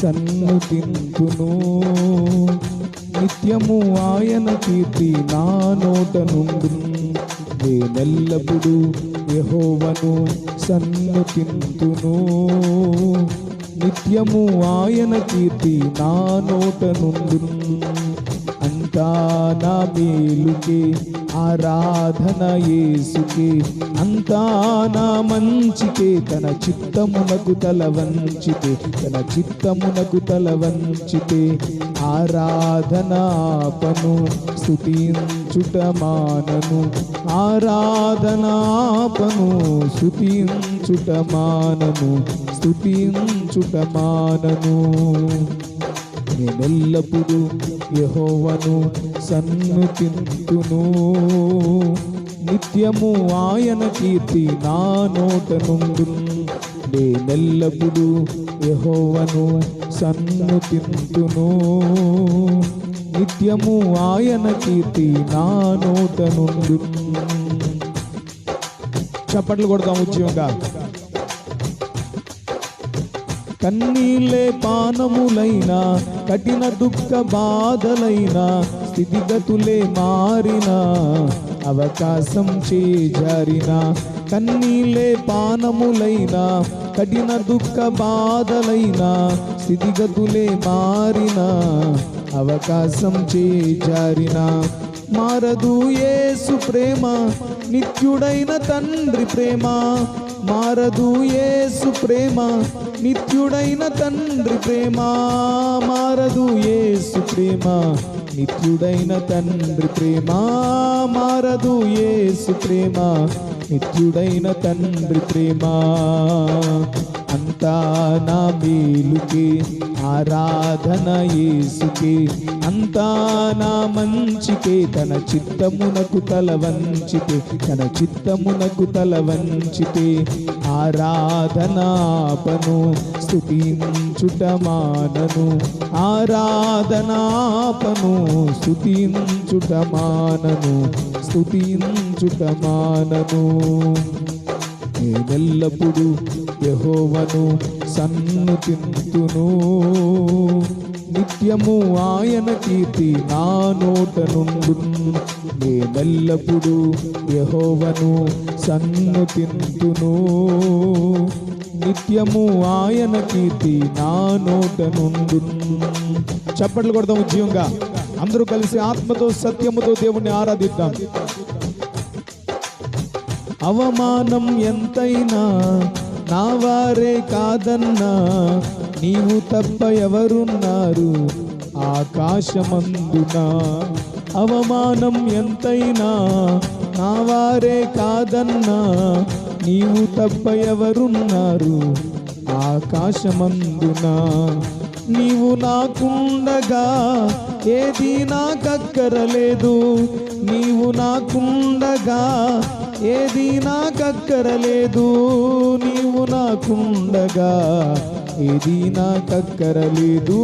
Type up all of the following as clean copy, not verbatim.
సన్నుతింతును. నిత్యము ఆయన కీర్తి నా నోట నుండును. నేనెల్లప్పుడు యెహోవాను సన్నుతింతును. నిత్యము ఆయన కీర్తి నా నోట నుండును. అంతా నా మేలుకే ఆరాధన యేసుకే, అంతా నా మంచికే. తన చిత్తమునకు తల వంచితే, తన చిత్తమునకు తల వంచితే ఆరాధనాపను స్తుతించుట మానను. ఆరాధనాపను స్తుతించుట మానను, స్తుతించుట మానను. నేనెల్లప్పుడు యెహోవాను సన్నుతింతును. నిత్యము ఆయన కీర్తి నా నోట నుండును. నేనెల్లప్పుడు యెహోవాను సన్నుతింతును. నిత్యము ఆయన కీర్తి నా నోట నుండును. చప్పట్లు కొడదాం ఉద్యోగంగా. కన్నీళ్ళే పానములైనా, కఠిన దుఃఖ బాధలైనా, స్థితిగతులే మారినా, అవకాశం చేజారినా. కన్నీళ్ళే పానములైనా, కఠిన దుఃఖ బాధలైనా, స్థితిగతులే మారినా, అవకాశం చేజారినా. మారదు యేసు ప్రేమ, నిత్యుడైన తండ్రి ప్రేమ. మారదు యేసు ప్రేమ, నిత్యుడైన తండ్రి ప్రేమ. మారదు యేసు ప్రేమ, నిత్యుడైన తండ్రి ప్రేమ. మారదు యేసు ప్రేమ, నిత్యుడైన తండ్రి ప్రేమ. అంతా నా మేలుకే ఆరాధన యేసుకే, అంతా నా మంచికే. తన చిత్తమునకు తల వంచితే, తన చిత్తమునకు తల వంచితే ఆరాధనాపను స్తుతించుట మానను. ఆరాధనాపను స్తుతించుట మానను, స్తుతించుట మానను. నేనెల్లప్పుడు యెహోవాను సన్నుతింతును. నిత్యము ఆయన కీర్తి నా నోట నుండును. నేనెల్లప్పుడు యెహోవాను సన్నుతింతును. నిత్యము ఆయన కీర్తి నా నోట నుండును. చప్పట్లు కొడదాం ఉద్యోగంగా. అందరూ కలిసి ఆత్మతో సత్యముతో దేవుణ్ణి ఆరాధిద్దాం. అవమానం ఎంతైనా నా వారే కాదన్నా, నీవు తప్ప ఎవరున్నారు ఆకాశమందున. అవమానం ఎంతైనా నా వారే కాదన్నా, నీవు తప్ప ఎవరున్నారు ఆకాశమందున. నీవు నాకుండగా ఏది నాకక్కరలేదు. నీవు నాకుండగా ఏది నాకక్కరలేదు. నీవు నాకుండగా ఏది నాకక్కరలేదు.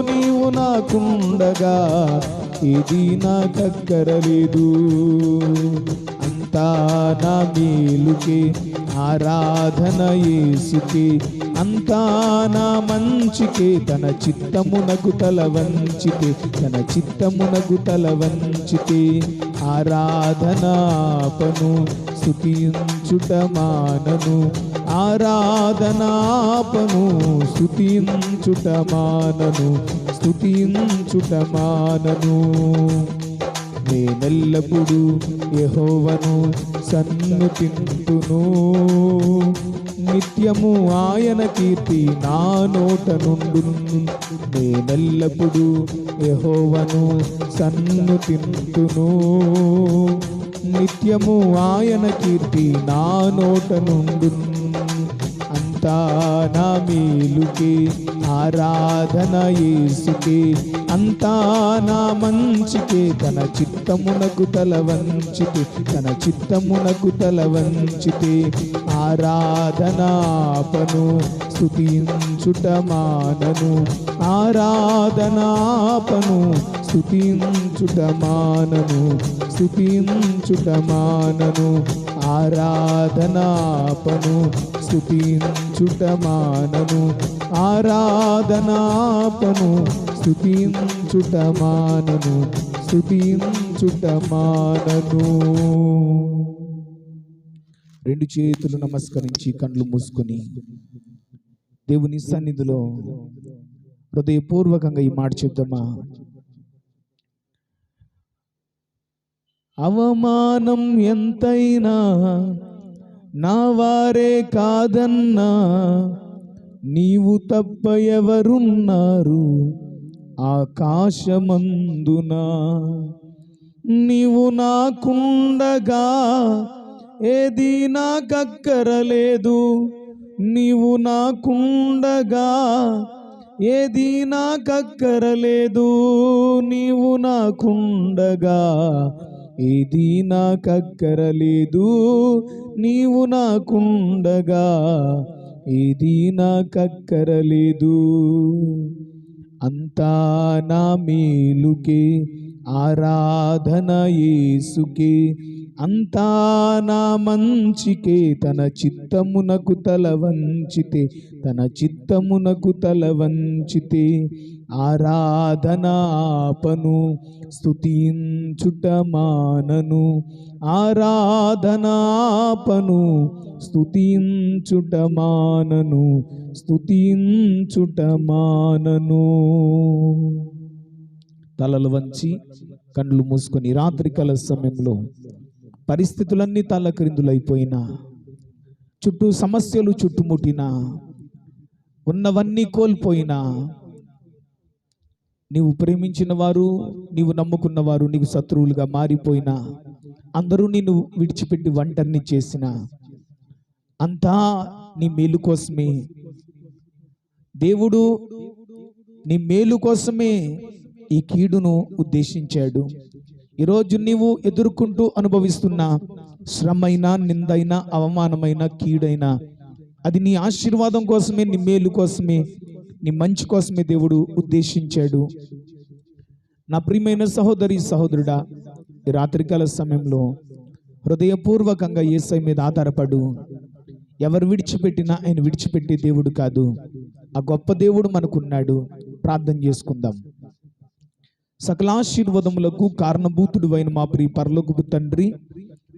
నీవు నాకుండగా ఏది నాకక్కరలేదు. అంతా నా మేలుకే ఆరాధన యేసుకే, అంతా నా మంచికే. తన చిత్తమునకు తల వంచితే, తన చిత్తమునకు తల వంచితే ఆరాధనాపను స్తుతించుట మానను. ఆరాధనాపను స్తుతించుట మానను, స్తుతించుట మానను. నేనెల్లప్పుడు యెహోవాను సన్నుతింతును. నిత్యము ఆయన కీర్తి నా నోట నుండును. నేనెల్లప్పుడు యెహోవాను సన్నుతింతును. నిత్యము ఆయన కీర్తి నా నోట నుండును. అంతా నా మేలుకే ఆరాధన యేసుకే, అంతా నా మంచికే. తన చిత్తమునకు తల వంచితే, తన చిత్తమునకు తల వంచితే ఆరాధనాపను స్తుతించుట మానను. ఆరాధనాపను స్తుతించుట మానను, స్తుతించుట మానను, ఆరాధనాపను, స్తుతించుట మానను, ఆరాధనాపను, స్తుతించుట మానను, స్తుతించుట మానను. రెండు చేతులు నమస్కరించి కళ్ళు మూసుకొని దేవుని సన్నిధిలో హృదయపూర్వకంగా ఈ మాట చెప్తామా. అవమానం ఎంతైనా నా వారే కాదన్నా, నీవు తప్ప ఎవరున్నారు ఆకాశమందున. నీవు నాకుండగా ఏది నాకక్కరలేదు, నీవు నాకుండగా ఏది నాకక్కరలేదు, నీవు నాకుండగా ఏది నాకక్కరలేదు, నీవు నాకుండగా ఏది నాకక్కరలేదు. అంతా నా మేలుకే, ఆరాధన యేసుకే, అంతా నా మంచికే, తన చిత్తమునకు తల వంచితే, తన చిత్తమునకు తల వంచితే, ఆరాధనాపను, స్తుతించుట మానను, ఆరాధనాపను, స్తుతించుట మానను, స్తుతించుట మానను. తలలు వంచి కళ్ళు మూసుకొని రాత్రికాల సమయంలో పరిస్థితులన్నీ తలక్రిందులైపోయినా, చుట్టూ సమస్యలు చుట్టుముట్టినా, ఉన్నవన్నీ కోల్పోయినా, నీవు ప్రేమించిన వారు, నీవు నమ్ముకున్న వారు నీకు శత్రువులుగా మారిపోయినా, అందరూ నిన్ను విడిచిపెట్టి ఒంటరిని చేసిన, అంతా నీ మేలు కోసమే. దేవుడు నీ మేలు కోసమే ఈ కీడును ఉద్దేశించాడు. ఈరోజు నీవు ఎదుర్కొంటూ అనుభవిస్తున్న శ్రమైనా, నిందైనా, అవమానమైన, కీడైనా, అది నీ ఆశీర్వాదం కోసమే, నీ మేలు కోసమే, నీ మంచి కోసమే దేవుడు ఉద్దేశించాడు. నా ప్రియమైన సహోదరి సహోదరుడా, ఈ రాత్రికాల సమయంలో హృదయపూర్వకంగా యేసయ్య మీద ఆధారపడు. ఎవరు విడిచిపెట్టినా ఆయన విడిచిపెట్టే దేవుడు కాదు. ఆ గొప్ప దేవుడు మనకున్నాడు. ప్రార్థన చేసుకుందాం. సకలాశీర్వాదములకు కారణభూతుడు అయిన మా ప్రియ పరలోకపు తండ్రి,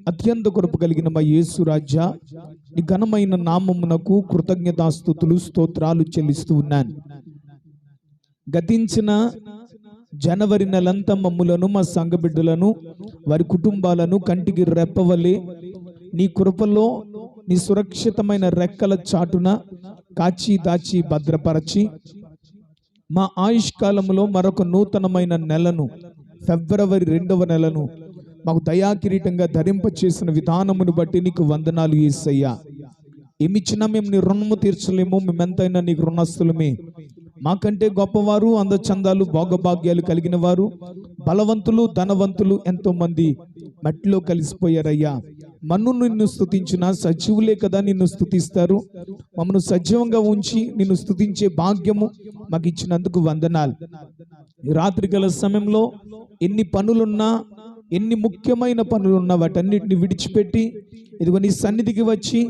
అత్యంత కృప కలిగిన మా యేసు రాజా, నీ ఘనమైన నామమునకు కృతజ్ఞతాస్తుతులు స్తోత్రాలు చెల్లిస్తూ ఉన్నాను. గతించిన జనవరి నెలంతా మమ్ములను, మా సంఘ బిడ్డలను, వారి కుటుంబాలను కంటికి రెప్పవలే నీ కృపలో, నీ సురక్షితమైన రెక్కల చాటున కాచి దాచి భద్రపరచి, మా ఆయుష్కాలంలో మరొక నూతనమైన నెలను, ఫిబ్రవరి 2వ నెలను మాకు దయాకిరీటంగా ధరింపచేసిన విధానమును బట్టి నీకు వందనాలు యేసయ్యా. ఏమిచ్చినా మేము నీ రుణము తీర్చలేము, మేమెంతైనా నీకు రుణస్తులమే. మాకంటే గొప్పవారు, అందచందాలు, భోగభాగ్యాలు కలిగిన వారు, బలవంతులు, ధనవంతులు ఎంతో మంది మట్టిలో కలిసిపోయారయ్యా. మన్ను నిన్ను స్తుతించిన సజీవులే కదా నిన్ను స్తుతిస్తారు. మమ్మను సజీవంగా ఉంచి నిన్ను స్తుతించే భాగ్యము మాకు ఇచ్చినందుకు వందనాలు. ఈ రాత్రికాల సమయంలో ఎన్ని పనులున్నా, ఎన్ని ముఖ్యమైన పనులున్నా వాటన్నిటిని విడిచిపెట్టి ఇదిగో నీ సన్నిధికి వచ్చి,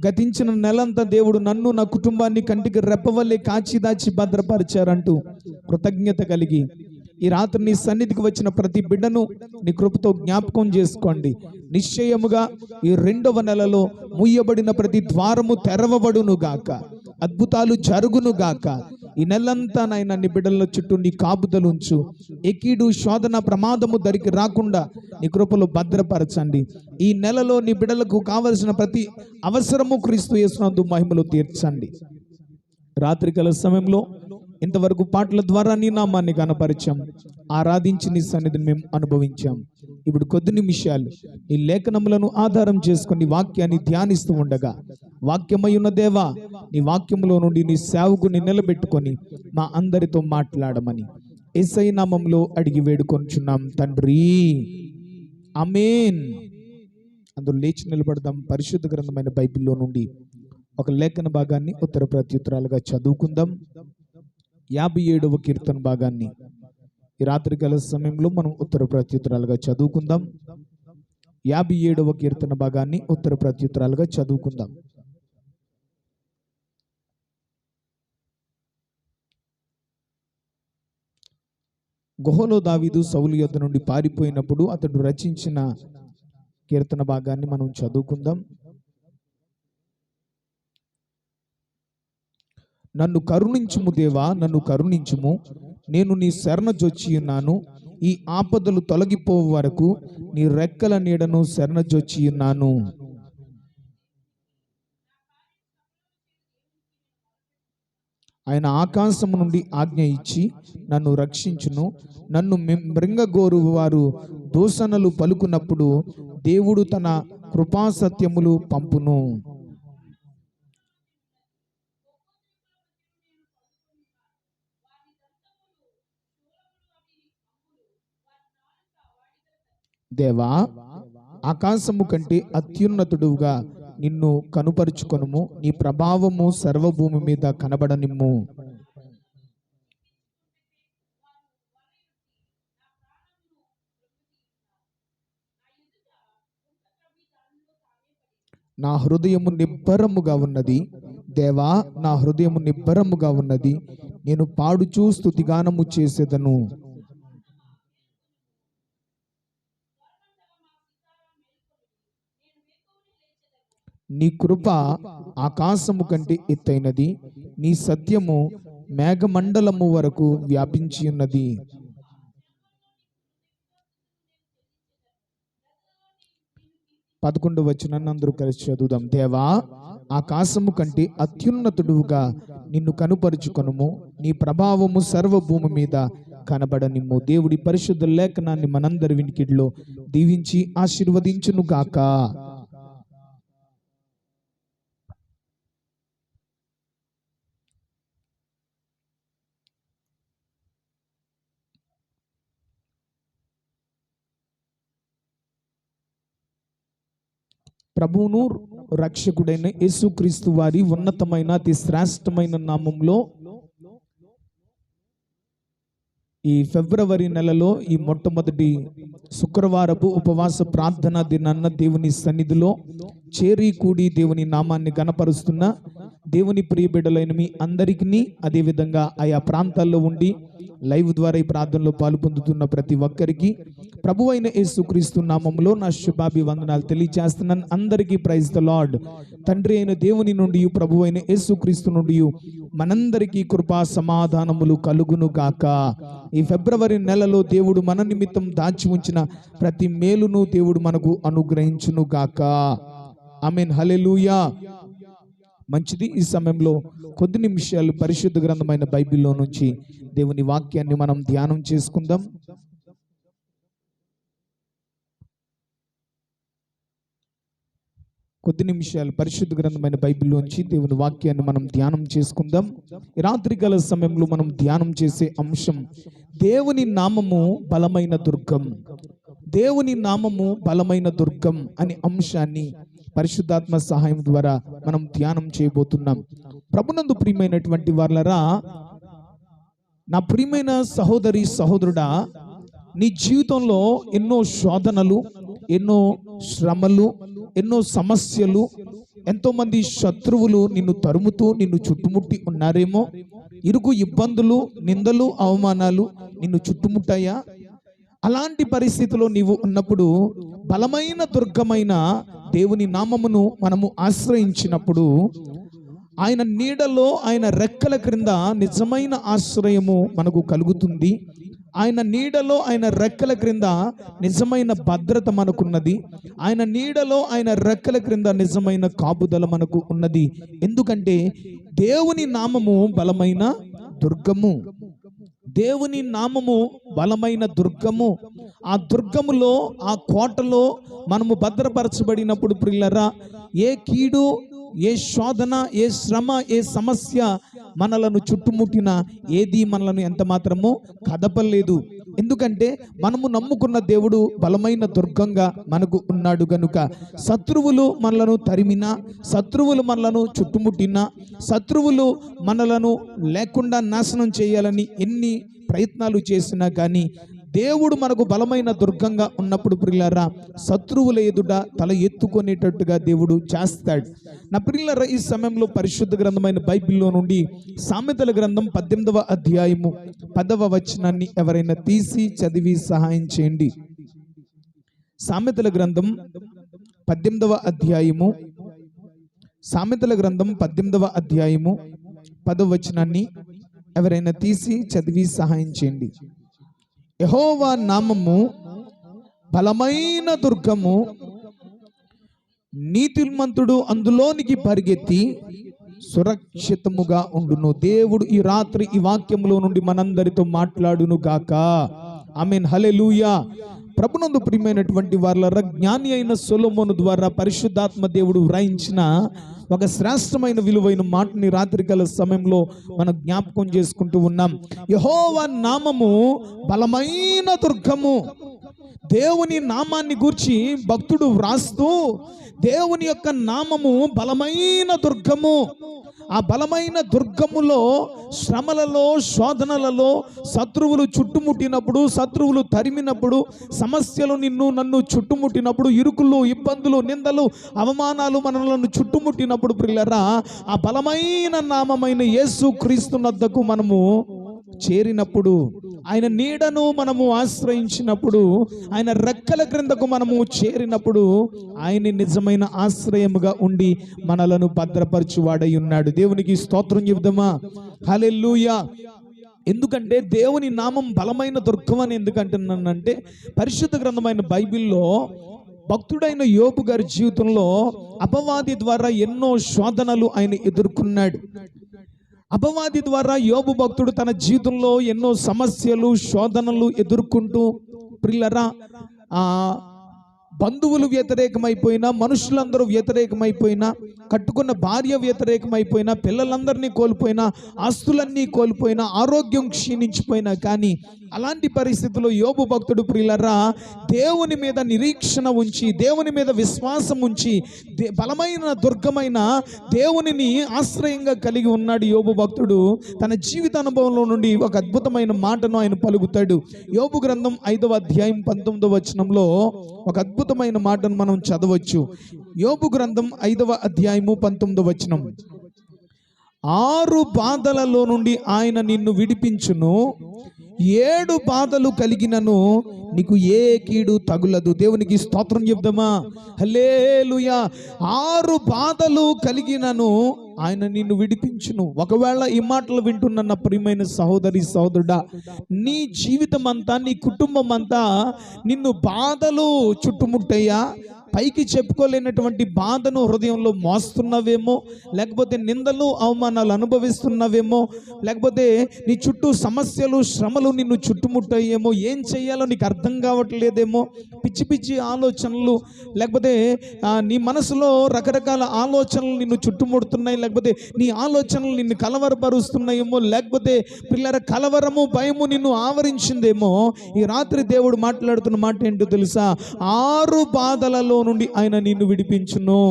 గతించిన నెలంతా దేవుడు నన్ను, నా కుటుంబాన్ని కంటికి రెప్పవల్లే కాచి దాచి భద్రపరిచారంటూ కృతజ్ఞత కలిగి ఈ రాత్రి నీ సన్నిధికి వచ్చిన ప్రతి బిడ్డను నీ కృపతో జ్ఞాపకం చేసుకోండి. నిశ్చయముగా ఈ 2వ నెలలో ముయ్యబడిన ప్రతి ద్వారము తెరవబడును గాక, అద్భుతాలు జరుగును గాక. ఈ నెలంతా నాయన నీ బిడ్డల చుట్టూ నీ కాపుదలు ఉంచు. ఎకీడు, శోధన, ప్రమాదము దరికి రాకుండా నీ కృపలో భద్రపరచండి. ఈ నెలలో నీ బిడ్డలకు కావలసిన ప్రతి అవసరము క్రీస్తు యేసునందు మహిమలో తీర్చండి. రాత్రికాల సమయంలో ఇంతవరకు పాటల ద్వారా నీ నామాన్ని కనపరిచాం, ఆరాధించి నీ సన్నిధిని మేము అనుభవించాం. ఇప్పుడు కొద్ది నిమిషాలు నీ లేఖనములను ఆధారం చేసుకుని వాక్యాన్ని ధ్యానిస్తూ ఉండగా, వాక్యమై ఉన్న దేవా, నీ వాక్యంలో నుండి నీ సేవకుని నిలబెట్టుకొని మా అందరితో మాట్లాడమని యేసయ్య నామములో అడిగి వేడుకొంచున్నాం తండ్రి, ఆమేన్. అందులో లేచి నిలబడదాం. పరిశుద్ధ గ్రంథమైన బైబిల్లో నుండి ఒక లేఖన భాగాన్ని ఉత్తర ప్రత్యుత్తరాలుగా చదువుకుందాం. 57వ కీర్తన భాగాన్ని ఈ రాత్రికాల సమయంలో మనం ఉత్తర ప్రత్యుత్తరాలుగా చదువుకుందాం. 57వ కీర్తన భాగాన్ని ఉత్తర ప్రత్యుత్తరాలుగా చదువుకుందాం. గుహలో దావీదు సౌలు యొద్ద నుండి పారిపోయినప్పుడు అతడు రచించిన కీర్తన భాగాన్ని మనం చదువుకుందాం. నన్ను కరుణించుము దేవా, నన్ను కరుణించుము, నేను నీ శరణజొచ్చి ఉన్నాను. ఈ ఆపదలు తొలగిపో వరకు నీ రెక్కల నీడను శరణజొచ్చి ఉన్నాను. ఆయన ఆకాశము నుండి ఆజ్ఞ ఇచ్చి నన్ను రక్షించును. నన్ను మృంగగోరు వారు దూషణలు పలుకున్నప్పుడు దేవుడు తన కృపాసత్యములు పంపును. దేవా, ఆకాశము కంటే అత్యున్నతుడుగా నిన్ను కనుపరుచుకొనుము. నీ ప్రభావము సర్వభూమి మీద కనబడనిమ్ము. నా హృదయము నిబ్బరముగా ఉన్నది. దేవా, నా హృదయము నిబ్బరముగా ఉన్నది. నేను పాడుచూ స్తుతిగానము చేసేదను. నీ కృప ఆకాశము కంటే ఎత్తైనది. నీ సత్యము మేఘమండలము వరకు వ్యాపించి ఉన్నది. 11వ వచనాన్ని అందరూ కలిసి చదువుదాం. దేవా, ఆకాశము కంటే అత్యున్నతుడుగా నిన్ను కనుపరుచుకొనుము. నీ ప్రభావము సర్వభూమి మీద కనబడనిమ్ము. దేవుడి పరిశుద్ధ లేఖనాన్ని మనందరి వినికిడిలో దీవించి ఆశీర్వదించును గాక. ప్రభువును రక్షకుడైన యేసుక్రీస్తు వారి ఉన్నతమైన అతి శ్రేష్టమైన నామంలో ఈ ఫిబ్రవరి నెలలో ఈ మొట్టమొదటి శుక్రవారపు ఉపవాస ప్రార్థనా దినాన్న దేవుని సన్నిధిలో చేరి కూడి దేవుని నామాన్ని గణపరుస్తున్న దేవుని ప్రియ బిడ్డలైన మీ అందరికీ, అదేవిధంగా ఆయా ప్రాంతాల్లో ఉండి లైవ్ ద్వారా ఈ ప్రార్థనలో పాలు పొందుతున్న ప్రతి ఒక్కరికి ప్రభువైన యేసుక్రీస్తు నామములో నా శుభాభివందనాలు తెలియజేస్తున్నాను. అందరికీ ప్రైజ్ ద లార్డ్. తండ్రి అయిన దేవుని నుండి, ప్రభువైన యేసుక్రీస్తు నుండి మనందరికీ కృపా సమాధానములు కలుగును గాక. ఈ ఫిబ్రవరి నెలలో దేవుడు మన నిమిత్తం దాచి ఉంచిన ప్రతి మేలును దేవుడు మనకు అనుగ్రహించును గాక. ఆమేన్, హల్లెలూయా. మంచిది. ఈ సమయంలో కొద్ది నిమిషాలు పరిశుద్ధ గ్రంథమైన బైబిల్లో నుంచి దేవుని వాక్యాన్ని మనం ధ్యానం చేసుకుందాం. కొద్ది నిమిషాలు పరిశుద్ధ గ్రంథమైన బైబిల్లోంచి దేవుని వాక్యాన్ని మనం ధ్యానం చేసుకుందాం. ఈ రాత్రికాల సమయంలో మనం ధ్యానం చేసే అంశం దేవుని నామము బలమైన దుర్గం. దేవుని నామము బలమైన దుర్గం అనే అంశాన్ని పరిశుద్ధాత్మ సహాయం ద్వారా మనం ధ్యానం చేయబోతున్నాం. ప్రభునందు ప్రియమైనటువంటి వారలారా, నా ప్రియమైన సహోదరి సహోదరుడా, నీ జీవితంలో ఎన్నో శోధనలు, ఎన్నో శ్రమలు, ఎన్నో సమస్యలు, ఎంతో మంది శత్రువులు నిన్ను తరుముతూ నిన్ను చుట్టుముట్టి ఉన్నారేమో. ఇరుకు ఇబ్బందులు, నిందలు, అవమానాలు నిన్ను చుట్టుముట్టాయా? అలాంటి పరిస్థితిలో నీవు ఉన్నప్పుడు బలమైన దుర్గమైన దేవుని నామమును మనము ఆశ్రయించినప్పుడు ఆయన నీడలో, ఆయన రెక్కల క్రింద నిజమైన ఆశ్రయము మనకు కలుగుతుంది. ఆయన నీడలో, ఆయన రెక్కల క్రింద నిజమైన భద్రత మనకున్నది. ఆయన నీడలో, ఆయన రెక్కల క్రింద నిజమైన కాపుదల మనకు ఉన్నది. ఎందుకంటే దేవుని నామము బలమైన దుర్గము. దేవుని నామము బలమైన దుర్గము. ఆ దుర్గములో, ఆ కోటలో మనము భద్రపరచబడినప్పుడు ప్రియులరా, ఏ కీడు, ఏ శోధన, ఏ శ్రమ, ఏ సమస్య మనలను చుట్టుముట్టినా ఏది మనలను ఎంత మాత్రము కదపలేదు. ఎందుకంటే మనము నమ్ముకున్న దేవుడు బలమైన దుర్గంగా మనకు ఉన్నాడు గనుక శత్రువులు మనలను తరిమినా, శత్రువులు మనలను చుట్టుముట్టినా, శత్రువులు మనలను లేకుండా నాశనం చేయాలని ఎన్ని ప్రయత్నాలు చేసినా కానీ దేవుడు మనకు బలమైన దుర్గంగా ఉన్నప్పుడు ప్రియులారా శత్రువుల ఎదుట తల ఎత్తుకునేటట్టుగా దేవుడు చేస్తాడు. నా ప్రియులారా, ఈ సమయంలో పరిశుద్ధ గ్రంథమైన బైబిల్లో నుండి సామెతల గ్రంథం 18వ అధ్యాయము 10వ వచనాన్ని ఎవరైనా తీసి చదివి సహాయం చేయండి. సామెతల గ్రంథం 18వ అధ్యాయము 10వ వచనాన్ని ఎవరైనా తీసి చదివి సహాయం చేయండి. యెహోవా నామము బలమైన దుర్గము, నీతిమంతుడు అందులోనికి పరిగెత్తి సురక్షితముగా ఉండును. దేవుడు ఈ రాత్రి ఈ వాక్యములో నుండి మనందరితో మాట్లాడును గాక. ఆమేన్, హల్లెలూయా. ప్రభునందు ప్రియమైనటువంటి వారలారా, జ్ఞాని అయిన సొలొమోను ద్వారా పరిశుద్ధాత్మ దేవుడు వ్రాయించిన ఒక శ్రేష్టమైన విలువైన మాటని రాత్రికాల సమయంలో మనం జ్ఞాపకం చేసుకుంటూ ఉన్నాం. యెహోవా నామము బలమైన దుర్గము. దేవుని నామాన్ని గూర్చి భక్తుడు వ్రాస్తూ, దేవుని యొక్క నామము బలమైన దుర్గము. ఆ బలమైన దుర్గములో శ్రమలలో, శోధనలలో, శత్రువులు చుట్టుముట్టినప్పుడు, శత్రువులు తరిమినప్పుడు, సమస్యలు నన్ను చుట్టుముట్టినప్పుడు, ఇరుకులు, ఇబ్బందులు, నిందలు, అవమానాలు మనలను చుట్టుముట్టినప్పుడు ప్రియులారా, ఆ బలమైన నామమైన యేసు క్రీస్తు వద్దకు మనము చేరినప్పుడు, ఆయన నీడను మనము ఆశ్రయించినప్పుడు, ఆయన రెక్కల క్రిందకు మనము చేరినప్పుడు, ఆయన నిజమైన ఆశ్రయముగా ఉండి మనలను భద్రపరచువాడై ఉన్నాడు. దేవునికి స్తోత్రం చెబుదామా? హల్లెలూయా. ఎందుకంటే దేవుని నామం బలమైన దుర్గం అని ఎందుకంటున్నానంటే, పరిశుద్ధ గ్రంథమైన బైబిల్లో భక్తుడైన యోబు గారి జీవితంలో అపవాది ద్వారా ఎన్నో శోధనలు ఆయన ఎదుర్కొన్నాడు. అపవాది ద్వారా యోబు భక్తుడు తన జీవితంలో ఎన్నో సమస్యలు, శోధనలు ఎదుర్కొంటూ ప్రియులారా, బంధువులు వ్యతిరేకమైపోయినా, మనుషులందరూ వ్యతిరేకమైపోయినా, కట్టుకున్న భార్య వ్యతిరేకమైపోయినా, పిల్లలందరినీ కోల్పోయినా, ఆస్తులన్నీ కోల్పోయినా, ఆరోగ్యం క్షీణించిపోయినా, కానీ అలాంటి పరిస్థితుల్లో యోబు భక్తుడు ప్రియులారా దేవుని మీద నిరీక్షణ ఉంచి, దేవుని మీద విశ్వాసం ఉంచి, బలమైన దుర్గమైన దేవునిని ఆశ్రయంగా కలిగి ఉన్నాడు. యోబు భక్తుడు తన జీవిత అనుభవంలో నుండి ఒక అద్భుతమైన మాటను ఆయన పలుకుతాడు. యోబు గ్రంథం 5వ అధ్యాయం 19వ వచనంలో ఒక అద్భుతమైన మాటను మనం చదవచ్చు. యోబు గ్రంథం 5వ అధ్యాయము 19వ వచనం. 6 బాధలలో నుండి ఆయన నిన్ను విడిపించును, 7 బాధలు కలిగినను నీకు ఏ కీడు తగులదు. దేవునికి స్తోత్రం చెప్దామా? హల్లెలూయా. 6 బాధలు కలిగినను ఆయన నిన్ను విడిపించును. ఒకవేళ ఈ మాటలు వింటున్న నా ప్రియమైన సహోదరి, సహోదరుడా, నీ జీవితం అంతా, నీ కుటుంబం అంతా నిన్ను బాధలు చుట్టుముట్టయ్యా, పైకి చెప్పుకోలేనటువంటి బాధను హృదయంలో మోస్తున్నవేమో, లేకపోతే నిందలు, అవమానాలు అనుభవిస్తున్నవేమో, లేకపోతే నీ చుట్టూ సమస్యలు, శ్రమలు నిన్ను చుట్టుముట్టాయేమో, ఏం చేయాలో నీకు అర్థం కావట్లేదేమో, పిచ్చి పిచ్చి ఆలోచనలు, లేకపోతే నీ మనసులో రకరకాల ఆలోచనలు నిన్ను చుట్టుముడుతున్నాయి, లేకపోతే నీ ఆలోచనలు నిన్ను కలవరపరుస్తున్నాయేమో, లేకపోతే పిల్లల కలవరము, భయము నిన్ను ఆవరించిందేమో. ఈ రాత్రి దేవుడు మాట్లాడుతున్న మాట ఏంటో తెలుసా? 6 బాధలలో నుండి ఆయన నిన్ను విడిపించును.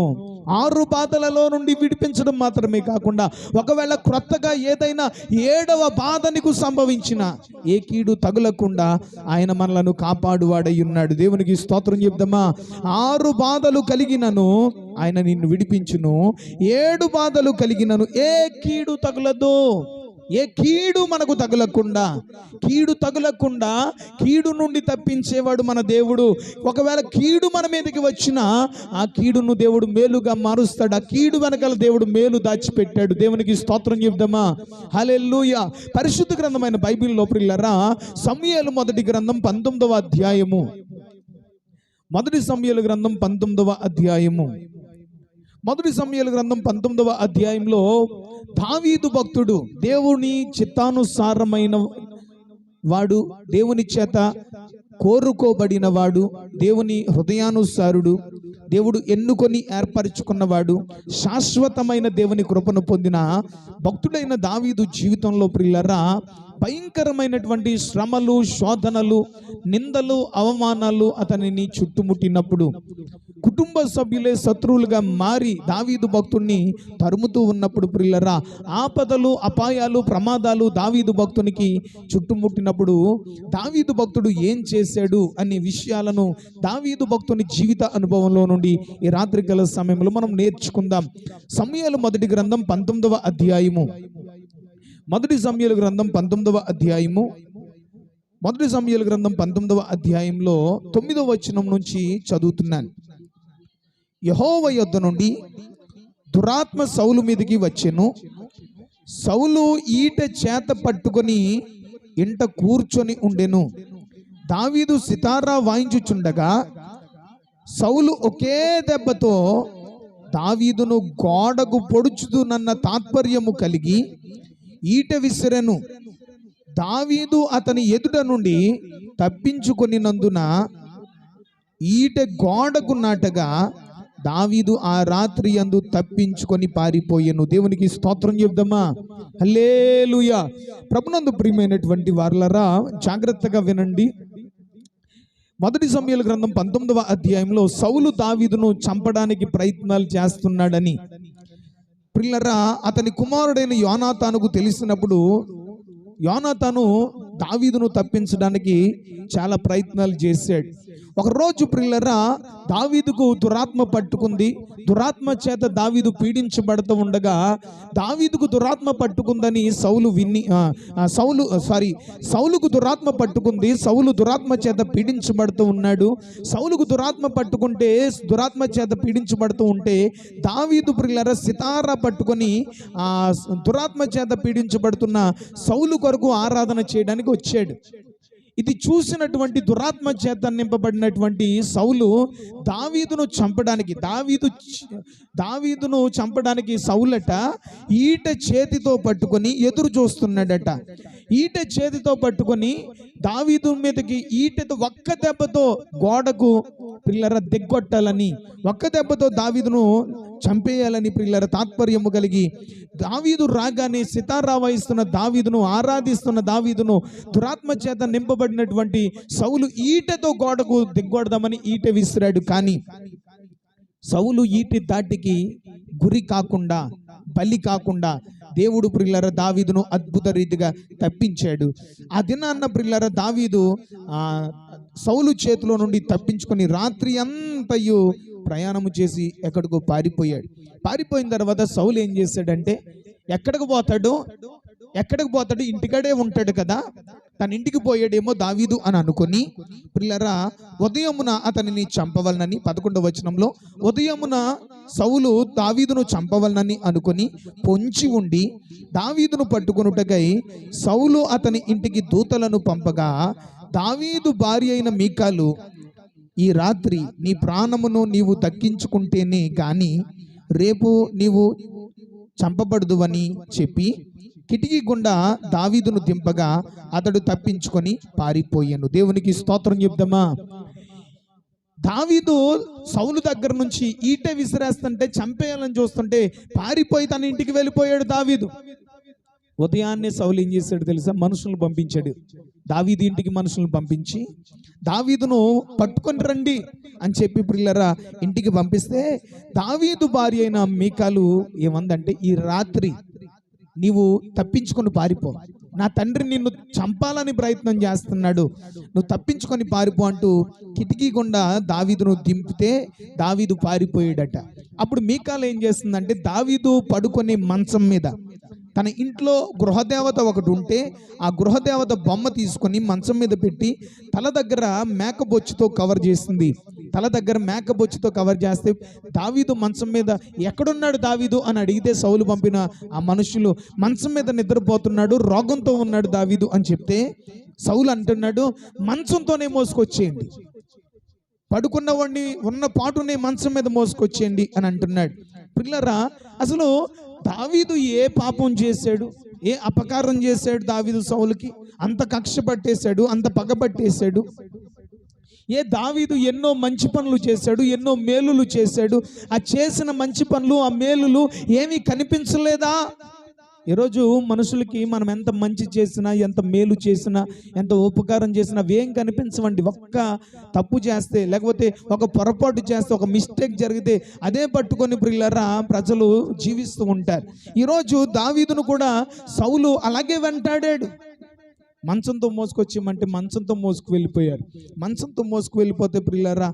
6 బాధలలో నుండి విడిపించడం మాత్రమే కాకుండా, ఒకవేళ క్రొత్తగా ఏదైనా 7వ బాధ నీకు సంభవించిన ఏ కీడు తగులకుండా ఆయన మనలను కాపాడువాడై ఉన్నాడు. దేవునికి స్తోత్రం చెప్దామా? 6 బాధలు కలిగినను ఆయన నిన్ను విడిపించును, 7 బాధలు కలిగినను ఏ కీడు తగులదు. ఏ కీడు మనకు తగులకుండా, కీడు నుండి తప్పించేవాడు మన దేవుడు. ఒకవేళ కీడు మన మీదకి వచ్చినా ఆ కీడును దేవుడు మేలుగా మారుస్తాడు. ఆ కీడు వెనకాల దేవుడు మేలు దాచిపెట్టాడు. దేవునికి స్తోత్రం చెప్దామా? హల్లెలూయా. పరిశుద్ధ గ్రంథమైన బైబిల్లో ప్రియులారా, సమూయేలు మొదటి గ్రంథం 19వ అధ్యాయము, మొదటి సమూయేలు గ్రంథం 19వ అధ్యాయము, మొదటి సమూయేలు గ్రంథం 19వ అధ్యాయంలో దావీదు భక్తుడు, దేవుని చిత్తానుసారమైన వాడు, దేవుని చేత కోరుకోబడిన వాడు, దేవుని హృదయానుసారుడు, దేవుడు ఎన్నుకొని ఏర్పరచుకున్నవాడు, శాశ్వతమైన దేవుని కృపను పొందిన భక్తుడైన దావీదు జీవితంలో ప్రియులారా, భయంకరమైనటువంటి శ్రమలు, శోధనలు, నిందలు, అవమానాలు అతనిని చుట్టుముట్టినప్పుడు, కుటుంబ సభ్యులే శత్రువులుగా మారి దావీదు భక్తుడిని తరుముతూ ఉన్నప్పుడు ప్రియులరా, ఆపదలు, అపాయాలు, ప్రమాదాలు దావీదు భక్తునికి చుట్టుముట్టినప్పుడు దావీదు భక్తుడు ఏం చేశాడు అనే విషయాలను దావీదు భక్తుని జీవిత అనుభవంలో నుండి ఈ రాత్రికాల సమయంలో మనం నేర్చుకుందాం. సమూయేలు మొదటి గ్రంథం 19వ అధ్యాయము, మొదటి సమూయేలు గ్రంథం 19వ అధ్యాయము, మొదటి సమూయేలు గ్రంథం 19వ అధ్యాయంలో 9వ వచనం నుంచి చదువుతున్నాను. యెహోవా యొద్ద నుండి దురాత్మ సౌలు మీదకి వచ్చెను. సౌలు ఈట చేత పట్టుకొని ఇంట కూర్చొని ఉండెను. దావీదు సితారా వాయించుచుండగా సౌలు ఒకే దెబ్బతో దావీదును గోడకు పొడుచుదునన్న తాత్పర్యము కలిగి ఈట విసిరెను. దావీదు అతని ఎదుట నుండి తప్పించుకొనినందున ఈట గోడకు నాటగా దావీదు ఆ రాత్రి యందు తప్పించుకొని పారిపోయెను. దేవునికి స్తోత్రం చెప్దామా? హల్లెలూయా. ప్రభునందు ప్రియమైనటువంటి వారలారా, జాగ్రత్తగా వినండి. మొదటి సమూయేలు గ్రంథం 19వ అధ్యాయంలో సౌలు దావీదును చంపడానికి ప్రయత్నాలు చేస్తున్నాడని ప్రియులారా అతని కుమారుడైన యోనాతానుకు తెలిసినప్పుడు యోనాతాను దావీదును తప్పించడానికి చాలా ప్రయత్నాలు చేశాడు. ఒకరోజు ప్రియులారా దావీదుకు దురాత్మ పట్టుకుంది. దురాత్మ చేత దావీదు పీడించబడుతూ ఉండగా దావీదుకు దురాత్మ పట్టుకుందని సౌలుకు దురాత్మ పట్టుకుంది. సౌలు దురాత్మ చేత పీడించబడుతూ ఉన్నాడు. సౌలుకు దురాత్మ పట్టుకుంటే, దురాత్మ చేత పీడించబడుతూ ఉంటే దావీదు ప్రియులారా సితారా పట్టుకొని ఆ దురాత్మ చేత పీడించబడుతున్న సౌలు కొరకు ఆరాధన చేయడానికి వచ్చాడు. ఇది చూసినటువంటి దురాత్మ చేత నింపబడినటువంటి సౌలు దావీదును చంపడానికి సౌలట ఈట చేతితో పట్టుకొని ఎదురు చూస్తున్నాడట. ఈట చేతితో పట్టుకొని దావీదు మీదకి ఈటతో ఒక్క దెబ్బతో గోడకు పిల్లర దిగ్గొట్టాలని, ఒక్క దెబ్బతో దావీదును చంపేయాలని పిల్లర తాత్పర్యము కలిగి దావీదు రాగానే సితారా వాయిస్తున్న దావీదును, ఆరాధిస్తున్న దావీదును దురాత్మ చేత నింపబడినటువంటి సౌలు ఈటతో గోడకు దిగ్గొడదామని ఈట విసిరాడు. కానీ సౌలు ఈటి దాటికి గురి కాకుండా, బలి కాకుండా దేవుడు ప్రియులారా దావీదును అద్భుత రీతిగా తప్పించాడు. ఆ దినాన్న ప్రియులారా దావీదు సౌలు చేతిలో నుండి తప్పించుకొని రాత్రి అంతయు ప్రయాణము చేసి ఎక్కడికో పారిపోయాడు. పారిపోయిన తర్వాత సౌలు ఏం చేశాడంటే, ఎక్కడికి పోతాడు, ఇంటికాడే ఉంటాడు కదా, తన ఇంటికి పోయాడేమో దావీదు అని అనుకొని ప్రియులారా ఉదయమున అతనిని చంపవలనని 11వ వచనంలో ఉదయమున సౌలు దావీదును చంపవలనని అనుకొని పొంచి ఉండి దావీదును పట్టుకొనుటకై సౌలు అతని ఇంటికి దూతలను పంపగా దావీదు భార్య అయిన మీకాలు, ఈ రాత్రి నీ ప్రాణమును నీవు దక్కించుకుంటేనే గాని రేపు నీవు చంపబడదువని చెప్పి కిటికీ గుండా దావీదును దింపగా అతడు తప్పించుకొని పారిపోయాను. దేవునికి స్తోత్రం చెప్దామా? దావీదు సౌలు దగ్గర నుంచి ఈట విసిరేస్తుంటే, చంపేయాలని చూస్తుంటే పారిపోయి తన ఇంటికి వెళ్ళిపోయాడు దావీదు. ఉదయాన్నే సౌలు ఏం చేశాడు తెలుసా? మనుషులను పంపించాడు. దావీదు ఇంటికి మనుషులను పంపించి దావీదును పట్టుకొని రండి అని చెప్పి ప్రియులారా ఇంటికి పంపిస్తే దావీదు భార్య అయిన మీకాలు ఏమందంటే, ఈ రాత్రి నీవు తప్పించుకొని పారిపో, నా తండ్రి నిన్ను చంపాలని ప్రయత్నం చేస్తున్నాడు, నువ్వు తప్పించుకొని పారిపో అంటూ కిటికీ గుండా దావీదును దింపితే దావీదు పారిపోయాడట. అప్పుడు మీకాలు ఏం చేస్తుందంటే, దావీదు పడుకునే మంచం మీద తన ఇంట్లో గృహదేవత ఒకటి ఉంటే ఆ గృహదేవత బొమ్మ తీసుకొని మంచం మీద పెట్టి తల దగ్గర మేకబొచ్చుతో కవర్ చేసింది. తల దగ్గర మేకబొచ్చుతో కవర్ చేస్తే దావీదు మంచం మీద, ఎక్కడున్నాడు దావీదు అని అడిగితే సౌలు పంపిన ఆ మనుషులు, మంచం మీద నిద్రపోతున్నాడు, రోగంతో ఉన్నాడు దావీదు అని చెప్తే సౌలు అంటున్నాడు, మంచంతోనే మోసుకొచ్చేయండి, పడుకున్నవాడిని ఉన్న పాటునే మంచం మీద మోసుకొచ్చేయండి అని అంటున్నాడు. పిల్లరా, అసలు దావీదు ఏ పాపం చేశాడు, ఏ అపకారం చేశాడు దావీదు సౌలుకి? అంత కక్ష పట్టేశాడు, అంత పగ పట్టేశాడు. దావీదు ఎన్నో మంచి పనులు చేశాడు, ఎన్నో మేలులు చేశాడు. ఆ చేసిన మంచి పనులు, ఆ మేలులు ఏమీ కనిపించలేదా? ఈరోజు మనుషులకి మనం ఎంత మంచి చేసినా, ఎంత మేలు చేసినా, ఎంత ఉపకారం చేసినా అవేం కనిపించవండి. ఒక్క తప్పు చేస్తే, లేకపోతే ఒక పొరపాటు చేస్తే, ఒక మిస్టేక్ జరిగితే అదే పట్టుకొని ప్రియులారా ప్రజలు జీవిస్తూ ఉంటారు. ఈరోజు దావీదును కూడా సౌలు అలాగే వెంటాడాడు. మంచంతో మోసుకొచ్చామంటే మంచంతో మోసుకు వెళ్ళిపోయారు. మంచంతో మోసుకు వెళ్ళిపోతే ప్రియులారా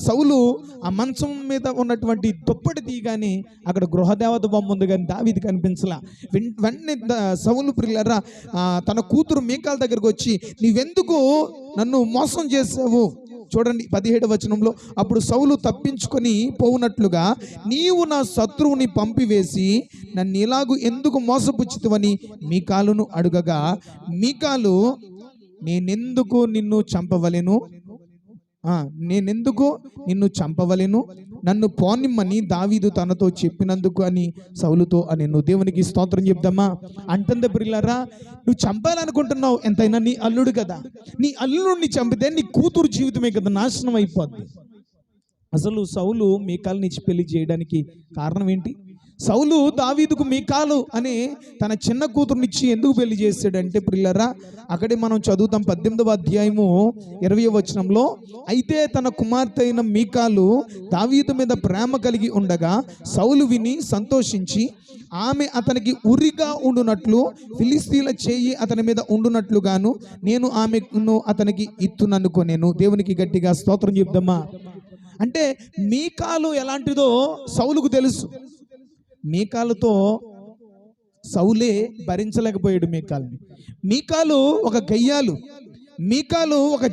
సౌలు ఆ మంచం మీద ఉన్నటువంటి దుప్పటి తీయగానే అక్కడ గృహదేవత బొమ్మ ఉంది, కానీ దావీదు కనిపించలా. వెంటనే సౌలు ప్రియులారా తన కూతురు మీకాల దగ్గరకు వచ్చి, నీవెందుకు నన్ను మోసం చేసావు? చూడండి 17వ వచనంలో, అప్పుడు సౌలు తప్పించుకొని పోవునట్లుగా నీవు నా శత్రువుని పంపివేసి నన్ను ఇలాగు ఎందుకు మోసపుచ్చితివని మీకాలును అడుగగా, మీకాలు నేనెందుకు నిన్ను చంపవలెను నన్ను పోనిమ్మని దావీదు తనతో చెప్పినందుకు అని సౌలుతో అనెను. దేవునికి స్తోత్రం చెప్దామా. అంటుంది ప్రియులారా, నువ్వు చంపాలనుకుంటున్నావు, ఎంతైనా నీ అల్లుడు కదా. నీ అల్లుడిని చంపితే నీ కూతురు జీవితమే కదా నాశనం అయిపోద్ది. అసలు సౌలు మీకాలుని ఇచ్చి పెళ్లి చేయడానికి కారణం ఏంటి? సౌలు దావీదుకు మీకాలు అనే తన చిన్న కూతురునిచ్చి ఎందుకు పెళ్లి చేశాడంటే ప్రియులారా, అక్కడే మనం చదువుతాం 18వ అధ్యాయము 20వ వచనంలో, అయితే తన కుమార్తె అయిన మీకాలు దావీదు మీద ప్రేమ కలిగి ఉండగా సౌలు విని సంతోషించి ఆమె అతనికి ఉరిగా ఉండునట్లు ఫిలిస్తీన్ల చేయి అతని మీద ఉండునట్లుగాను నేను ఆమెను అతనికి ఇత్తుననుకొనేను. దేవునికి గట్టిగా స్తోత్రం చెప్దామా. అంటే మీకాలు ఎలాంటిదో సౌలుకు తెలుసు. మీకాలుతో సౌలే భరించలేకపోయాడు మీకాలుని. మీకాలు ఒక గయ్యాలు, మీకాలు ఒక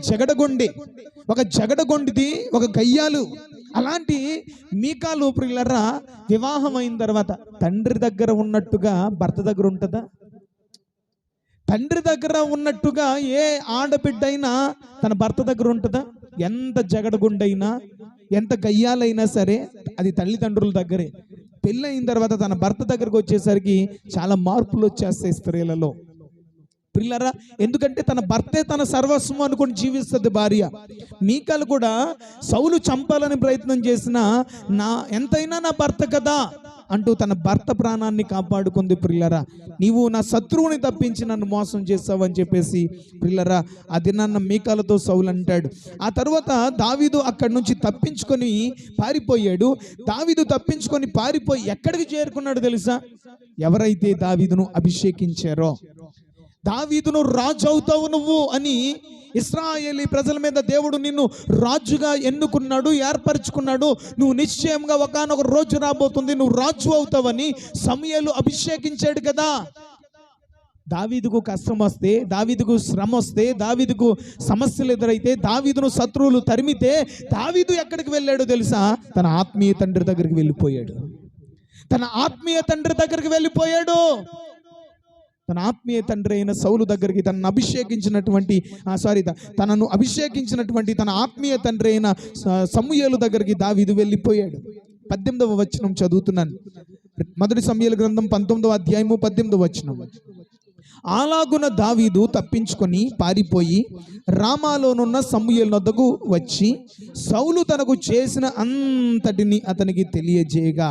జగడగొండిది, ఒక గయ్యాలు. అలాంటి మీకాలు ప్రియులారా వివాహం అయిన తర్వాత తండ్రి దగ్గర ఉన్నట్టుగా భర్త దగ్గర ఉంటుందా? తండ్రి దగ్గర ఉన్నట్టుగా ఏ ఆడబిడ్డ అయినా తన భర్త దగ్గర ఉంటుందా? ఎంత జగడగుండైనా, ఎంత గయ్యాలైనా సరే అది తల్లిదండ్రుల దగ్గరే. పెళ్ళి అయిన తర్వాత తన భర్త దగ్గరకు వచ్చేసరికి చాలా మార్పులు వచ్చేస్తాయి స్త్రీలలో ప్రియులారా. ఎందుకంటే తన భర్తే తన సర్వస్వం అనుకుని జీవిస్తుంది భార్య. మీకాలు కూడా సౌలు చంపాలని ప్రయత్నం చేసిన ఎంతైనా నా భర్త కదా అంటూ తన భర్త ప్రాణాన్ని కాపాడుకుంది. ప్రియులారా, నీవు నా శత్రువుని తప్పించి నన్ను మోసం చేస్తావు అని చెప్పేసి ప్రియులారా అది నన్న మీకాలతో సౌలు అంటాడు. ఆ తర్వాత దావీదు అక్కడి నుంచి తప్పించుకొని పారిపోయాడు. దావీదు తప్పించుకొని పారిపోయి ఎక్కడికి చేరుకున్నాడు తెలుసా? ఎవరైతే దావీదును అభిషేకించారో, దావీదును రాజు అవుతావు నువ్వు అని ఇశ్రాయేలీ ప్రజల మీద దేవుడు నిన్ను రాజుగా ఎన్నుకున్నాడు, ఏర్పరచుకున్నాడు. నువ్వు నిశ్చయంగా ఒకానొక రోజు రాబోతుంది, నువ్వు రాజు అవుతావని సమూయేలు అభిషేకించాడు కదా. దావీదుకు కష్టం వస్తే, దావీదుకు శ్రమ వస్తే, దావీదుకు సమస్యలు ఎదురైతే, దావీదును శత్రువులు తరిమితే దావీదు ఎక్కడికి వెళ్ళాడో తెలుసా? తన ఆత్మీయ తండ్రి దగ్గరికి వెళ్ళిపోయాడు. తన ఆత్మీయ తండ్రి దగ్గరికి వెళ్ళిపోయాడు. తన ఆత్మీయ తండ్రి అయిన సౌలు దగ్గరికి, తనను అభిషేకించినటువంటి తన ఆత్మీయ తండ్రి అయిన సమూయేలు దగ్గరికి దావీదు వెళ్ళిపోయాడు. 18వ వచనం చదువుతున్నాను. 1 సమూయేలు గ్రంథం 19వ అధ్యాయము 18వ వచనం. అలాగున దావీదు తప్పించుకొని పారిపోయి రామాలోనున్న సమూయేలు వద్దకు వచ్చి సౌలు తనకు చేసిన అంతటిని అతనికి తెలియజేయగా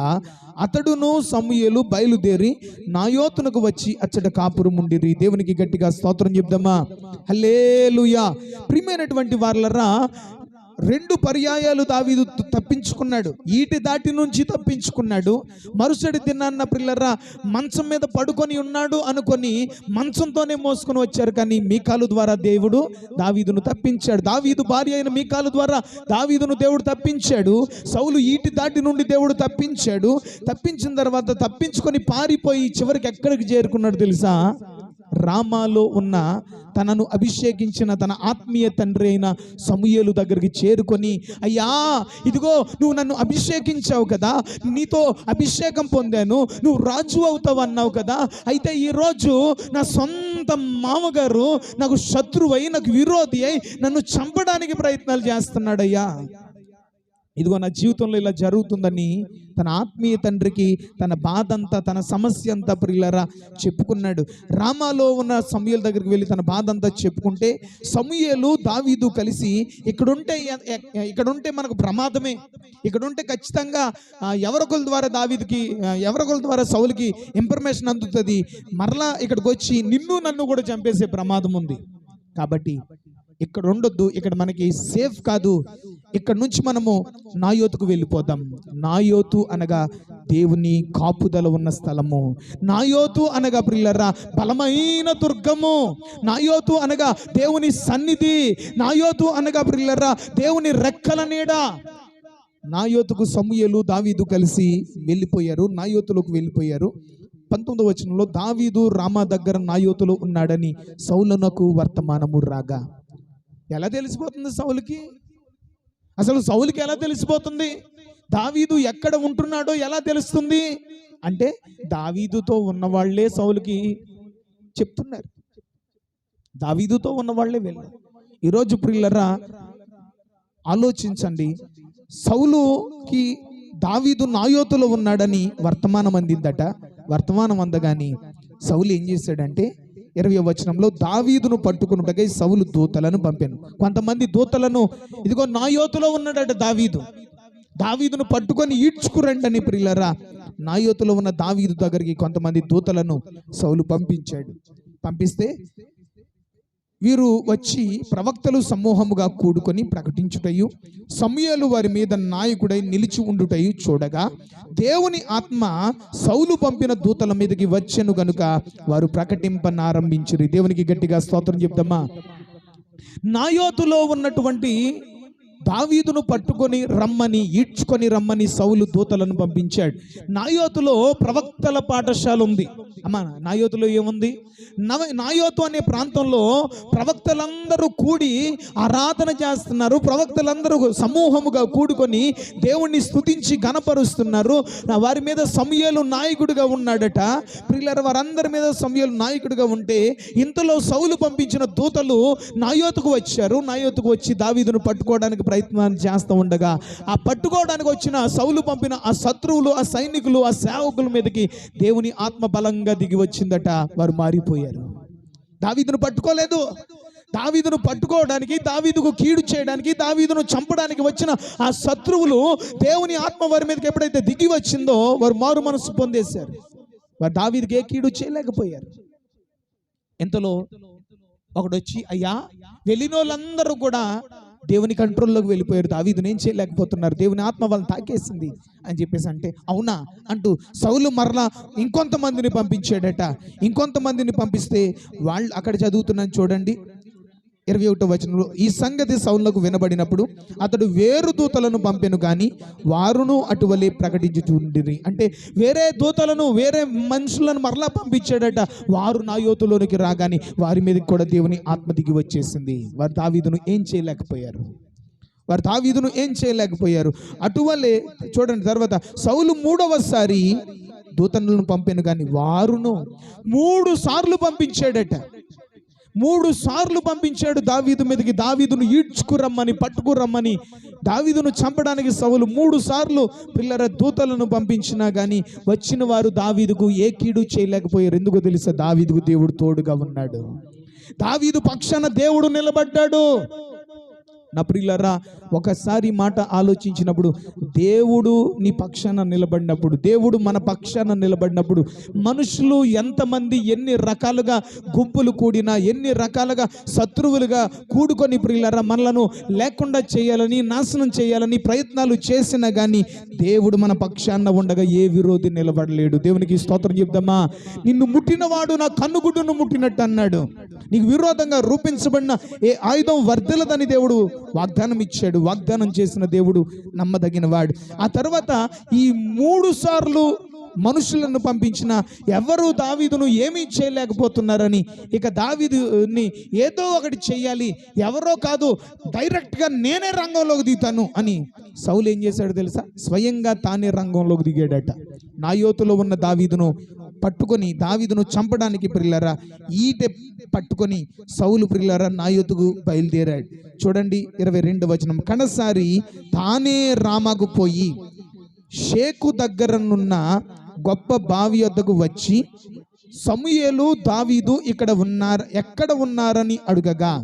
అతడును సమూయేలు బయలుదేరి నాయోతునకు వచ్చి అచ్చట కాపురం ఉండిరి. దేవునికి గట్టిగా స్తోత్రం చెప్దామా. హల్లెలూయా. ప్రియమైనటువంటి వారలరా, 2 పర్యాయాలు దావీదు తప్పించుకున్నాడు. ఈటి దాటి నుంచి తప్పించుకున్నాడు. మరుసటి దినాన్న ప్రియులారా మంచం మీద పడుకొని ఉన్నాడు అనుకొని మంచంతోనే మోసుకొని వచ్చారు. కానీ మీకాలు ద్వారా దేవుడు దావీదును తప్పించాడు. దావీదు భార్య అయిన మీకాలు ద్వారా దావీదును దేవుడు తప్పించాడు. సౌలు ఈటి దాటి నుండి దేవుడు తప్పించాడు. తప్పించిన తర్వాత తప్పించుకొని పారిపోయి చివరికి ఎక్కడికి చేరుకున్నాడు తెలుసా? రామాలో ఉన్న తనను అభిషేకించిన తన ఆత్మీయ తండ్రి అయిన సమూయేలు దగ్గరికి చేరుకొని, అయ్యా ఇదిగో నువ్వు నన్ను అభిషేకించావు కదా, నీతో అభిషేకం పొందాను, నువ్వు రాజు అవుతావు అన్నావు కదా, అయితే ఈరోజు నా సొంత మామగారు నాకు శత్రువై, నాకు విరోధి అయి నన్ను చంపడానికి ప్రయత్నాలు చేస్తున్నాడయ్యా. ఇదిగో నా జీవితంలో ఇలా జరుగుతుందని తన ఆత్మీయ తండ్రికి తన బాధ అంతా, తన సమస్య అంతా ప్రియులారా చెప్పుకున్నాడు. రామాలో ఉన్న సమూయేలు దగ్గరికి వెళ్ళి తన బాధ అంతా చెప్పుకుంటే, సమూయేలు దావీదు కలిసి ఇక్కడుంటే మనకు ప్రమాదమే, ఇక్కడుంటే ఖచ్చితంగా ఎవరొకరి ద్వారా దావీదుకి, ఎవరొకరి ద్వారా సౌలుకి ఇన్ఫర్మేషన్ అందుతుంది, మరలా ఇక్కడికి వచ్చి నిన్ను నన్ను కూడా చంపేసే ప్రమాదం ఉంది, కాబట్టి ఇక్కడ ఉండొద్దు, ఇక్కడ మనకి సేఫ్ కాదు, ఇక్కడ నుంచి మనము నాయోతుకు వెళ్ళిపోదాం. నాయోతు అనగా దేవుని కాపుదల ఉన్న స్థలము, నాయోతు అనగా ప్రియులారా బలమైన దుర్గము, నాయోతు అనగా దేవుని సన్నిధి, నాయోతు అనగా ప్రియులారా దేవుని రెక్కల నీడ. నాయోతుకు సమూయేలు దావీదు కలిసి వెళ్ళిపోయారు, నాయోతులోకి వెళ్ళిపోయారు. 19వ వచనంలో దావీదు రామా దగ్గర నాయోతులో ఉన్నాడని సౌలునకు వర్తమానము రాగా. ఎలా తెలిసిపోతుంది సౌలుకి? అసలు సౌలుకి ఎలా తెలిసిపోతుంది? దావీదు ఎక్కడ ఉంటున్నాడో ఎలా తెలుస్తుంది అంటే, దావీదుతో ఉన్నవాళ్లే సౌలుకి చెప్తున్నారు, దావీదుతో ఉన్నవాళ్లే వెళ్ళారు. ఈరోజు ప్రియులరా ఆలోచించండి, సౌలుకి దావీదు నాయోతులో ఉన్నాడని వర్తమానం అందిందట. వర్తమానం అందగాని సౌలు ఏం చేశాడంటే, 20వ వచనంలో దావీదును పట్టుకున్నట్టుగా సౌలు దూతలను పంపాను. కొంతమంది దూతలను, ఇదిగో నాయోతులో ఉన్నాడట దావీదును పట్టుకొని ఈడ్చుకురండి అని ప్రియులారా నాయోతులో ఉన్న దావీదు దగ్గరికి కొంతమంది దూతలను సౌలు పంపించాడు. పంపిస్తే వీరు వచ్చి ప్రవక్తలు సమూహముగా కూడుకొని ప్రకటించుటయు, సమూయేలు వారి మీద నాయకుడై నిలిచి ఉండుటయు చూడగా, దేవుని ఆత్మ సౌలు పంపిన దూతల మీదకి వచ్చెను గనుక వారు ప్రకటింపనారంభించిరి. దేవునికి గట్టిగా స్తోత్రం చెప్తామా. నాయోతులో ఉన్నటువంటి దావీదును పట్టుకొని రమ్మని, ఈడ్చుకొని రమ్మని సౌలు దూతలను పంపించాడు. నాయోతులో ప్రవక్తల పాఠశాల ఉంది. అమ్మా, నాయోతులో ఏముంది? నాయోతు అనే ప్రాంతంలో ప్రవక్తలందరూ కూడి ఆరాధన చేస్తున్నారు. ప్రవక్తలందరూ సమూహముగా కూడుకొని దేవుణ్ణి స్తుతించి గణపరుస్తున్నారు. వారి మీద సమూయేలు నాయకుడిగా ఉన్నాడట. ప్రియులారా, వారందరి మీద సమూయేలు నాయకుడిగా ఉంటే, ఇంతలో సౌలు పంపించిన దూతలు నాయోతుకు వచ్చారు. నాయోతుకు వచ్చి దావీదును పట్టుకోవడానికి ప్రయత్నం చేస్తూ ఉండగా, ఆ పట్టుకోవడానికి వచ్చిన సౌలు పంపిన ఆ శత్రువులు, ఆ సైనికులు, ఆ సేవకుల మీదకి దేవుని ఆత్మ బలంగా దిగి వచ్చిందట. వారు మారిపోయారు. దావీదును పట్టుకోలేదు. దావీదును పట్టుకోవడానికి, దావీదుకు కీడు చేయడానికి, దావీదును చంపడానికి వచ్చిన ఆ శత్రువులు దేవుని ఆత్మ వారి మీదకి ఎప్పుడైతే దిగి వచ్చిందో వారు మారు మనసు పొందేశారు. వారు దావీదుకి ఏ కీడు చేయలేకపోయారు. ఇంతలో ఒకడు వచ్చి, అయ్యా, వెళ్ళిన వాళ్ళందరూ కూడా దేవుని కంట్రోల్లోకి వెళ్ళిపోయారు, దావీదును ఏం చేయలేకపోతున్నారు, దేవుని ఆత్మ వాళ్ళని తాకేసింది అని చెప్పేసి అంటే, అవునా అంటూ సౌలు మరలా ఇంకొంతమందిని పంపించాడట. ఇంకొంతమందిని పంపిస్తే వాళ్ళు అక్కడ చదువుతున్నాను చూడండి, 21వ వచనంలో, ఈ సంగతి సౌలుకు వినబడినప్పుడు అతడు వేరు దూతలను పంపెను కానీ వారును అటువలే ప్రకటించుచుండిరి. అంటే వేరే దూతలను, వేరే మనుషులను మరలా పంపించాడట. వారు నాయోతులోనికి రాగానే వారి మీదకి కూడా దేవుని ఆత్మ దిగి వచ్చేసింది. వారు దావీదును ఏం చేయలేకపోయారు. అటువలే చూడండి, తర్వాత సౌలు 3వసారి దూతలను పంపెను కానీ వారును 3 సార్లు పంపించాడట. 3 సార్లు పంపించాడు దావీదు మీదకి. దావీదును ఈడ్చుకురమ్మని, పట్టుకురమ్మని, దావీదును చంపడానికి సౌలు 3 సార్లు పిల్లల దూతలను పంపించినా కానీ వచ్చిన వారు దావీదుకు ఏ కీడు చేయలేకపోయారు. ఎందుకో తెలుసా? దావీదుకు దేవుడు తోడుగా ఉన్నాడు. దావీదు పక్షాన దేవుడు నిలబడ్డాడు. నా ప్రియులారా, ఒకసారి మాట ఆలోచించినప్పుడు, దేవుడు నీ పక్షాన నిలబడినప్పుడు, దేవుడు మన పక్షాన నిలబడినప్పుడు, మనుషులు ఎంతమంది ఎన్ని రకాలుగా గుంపులు కూడినా, ఎన్ని రకాలుగా శత్రువులుగా కూడుకొని ప్రియులారా మనలను లేకుండా చేయాలని, నాశనం చేయాలని ప్రయత్నాలు చేసినా కానీ దేవుడు మన పక్షాన ఉండగా ఏ విరోధి నిలబడలేడు. దేవునికి స్తోత్రం చెప్దామా. నిన్ను ముట్టినవాడు నా కన్నుగుడ్డును ముట్టినట్టు అన్నాడు. నీకు విరోధంగా రూపించబడిన ఏ ఆయుధం వర్ధిల్లదని దేవుడు వాగ్దానం ఇచ్చాడు. వాగ్దానం చేసిన దేవుడు నమ్మదగిన వాడు. ఆ తర్వాత ఈ 3 సార్లు మనుషులను పంపించిన ఎవరు దావీదును ఏమీ చేయలేకపోతున్నారని, ఇక దావీదుని ఏదో ఒకటి చెయ్యాలి, ఎవరో కాదు డైరెక్ట్గా నేనే రంగంలోకి దిగుతాను అని సౌలు ఏం చేశాడు తెలుసా? స్వయంగా తానే రంగంలోకి దిగాడట. నాయోతులో ఉన్న దావీదును పట్టుకొని దావీదును చంపడానికి ప్రియులారా ఈటె పట్టుకొని సౌలు ప్రియులారా నాయోతుకు బయలుదేరాడు. చూడండి 22వ వచనం. కడసారి తానే రామాకు పోయి షేకు దగ్గరనున్న గొప్ప బావి వద్దకు వచ్చి సమూయేలు దావీదు ఎక్కడ ఉన్నారని అడుగగా,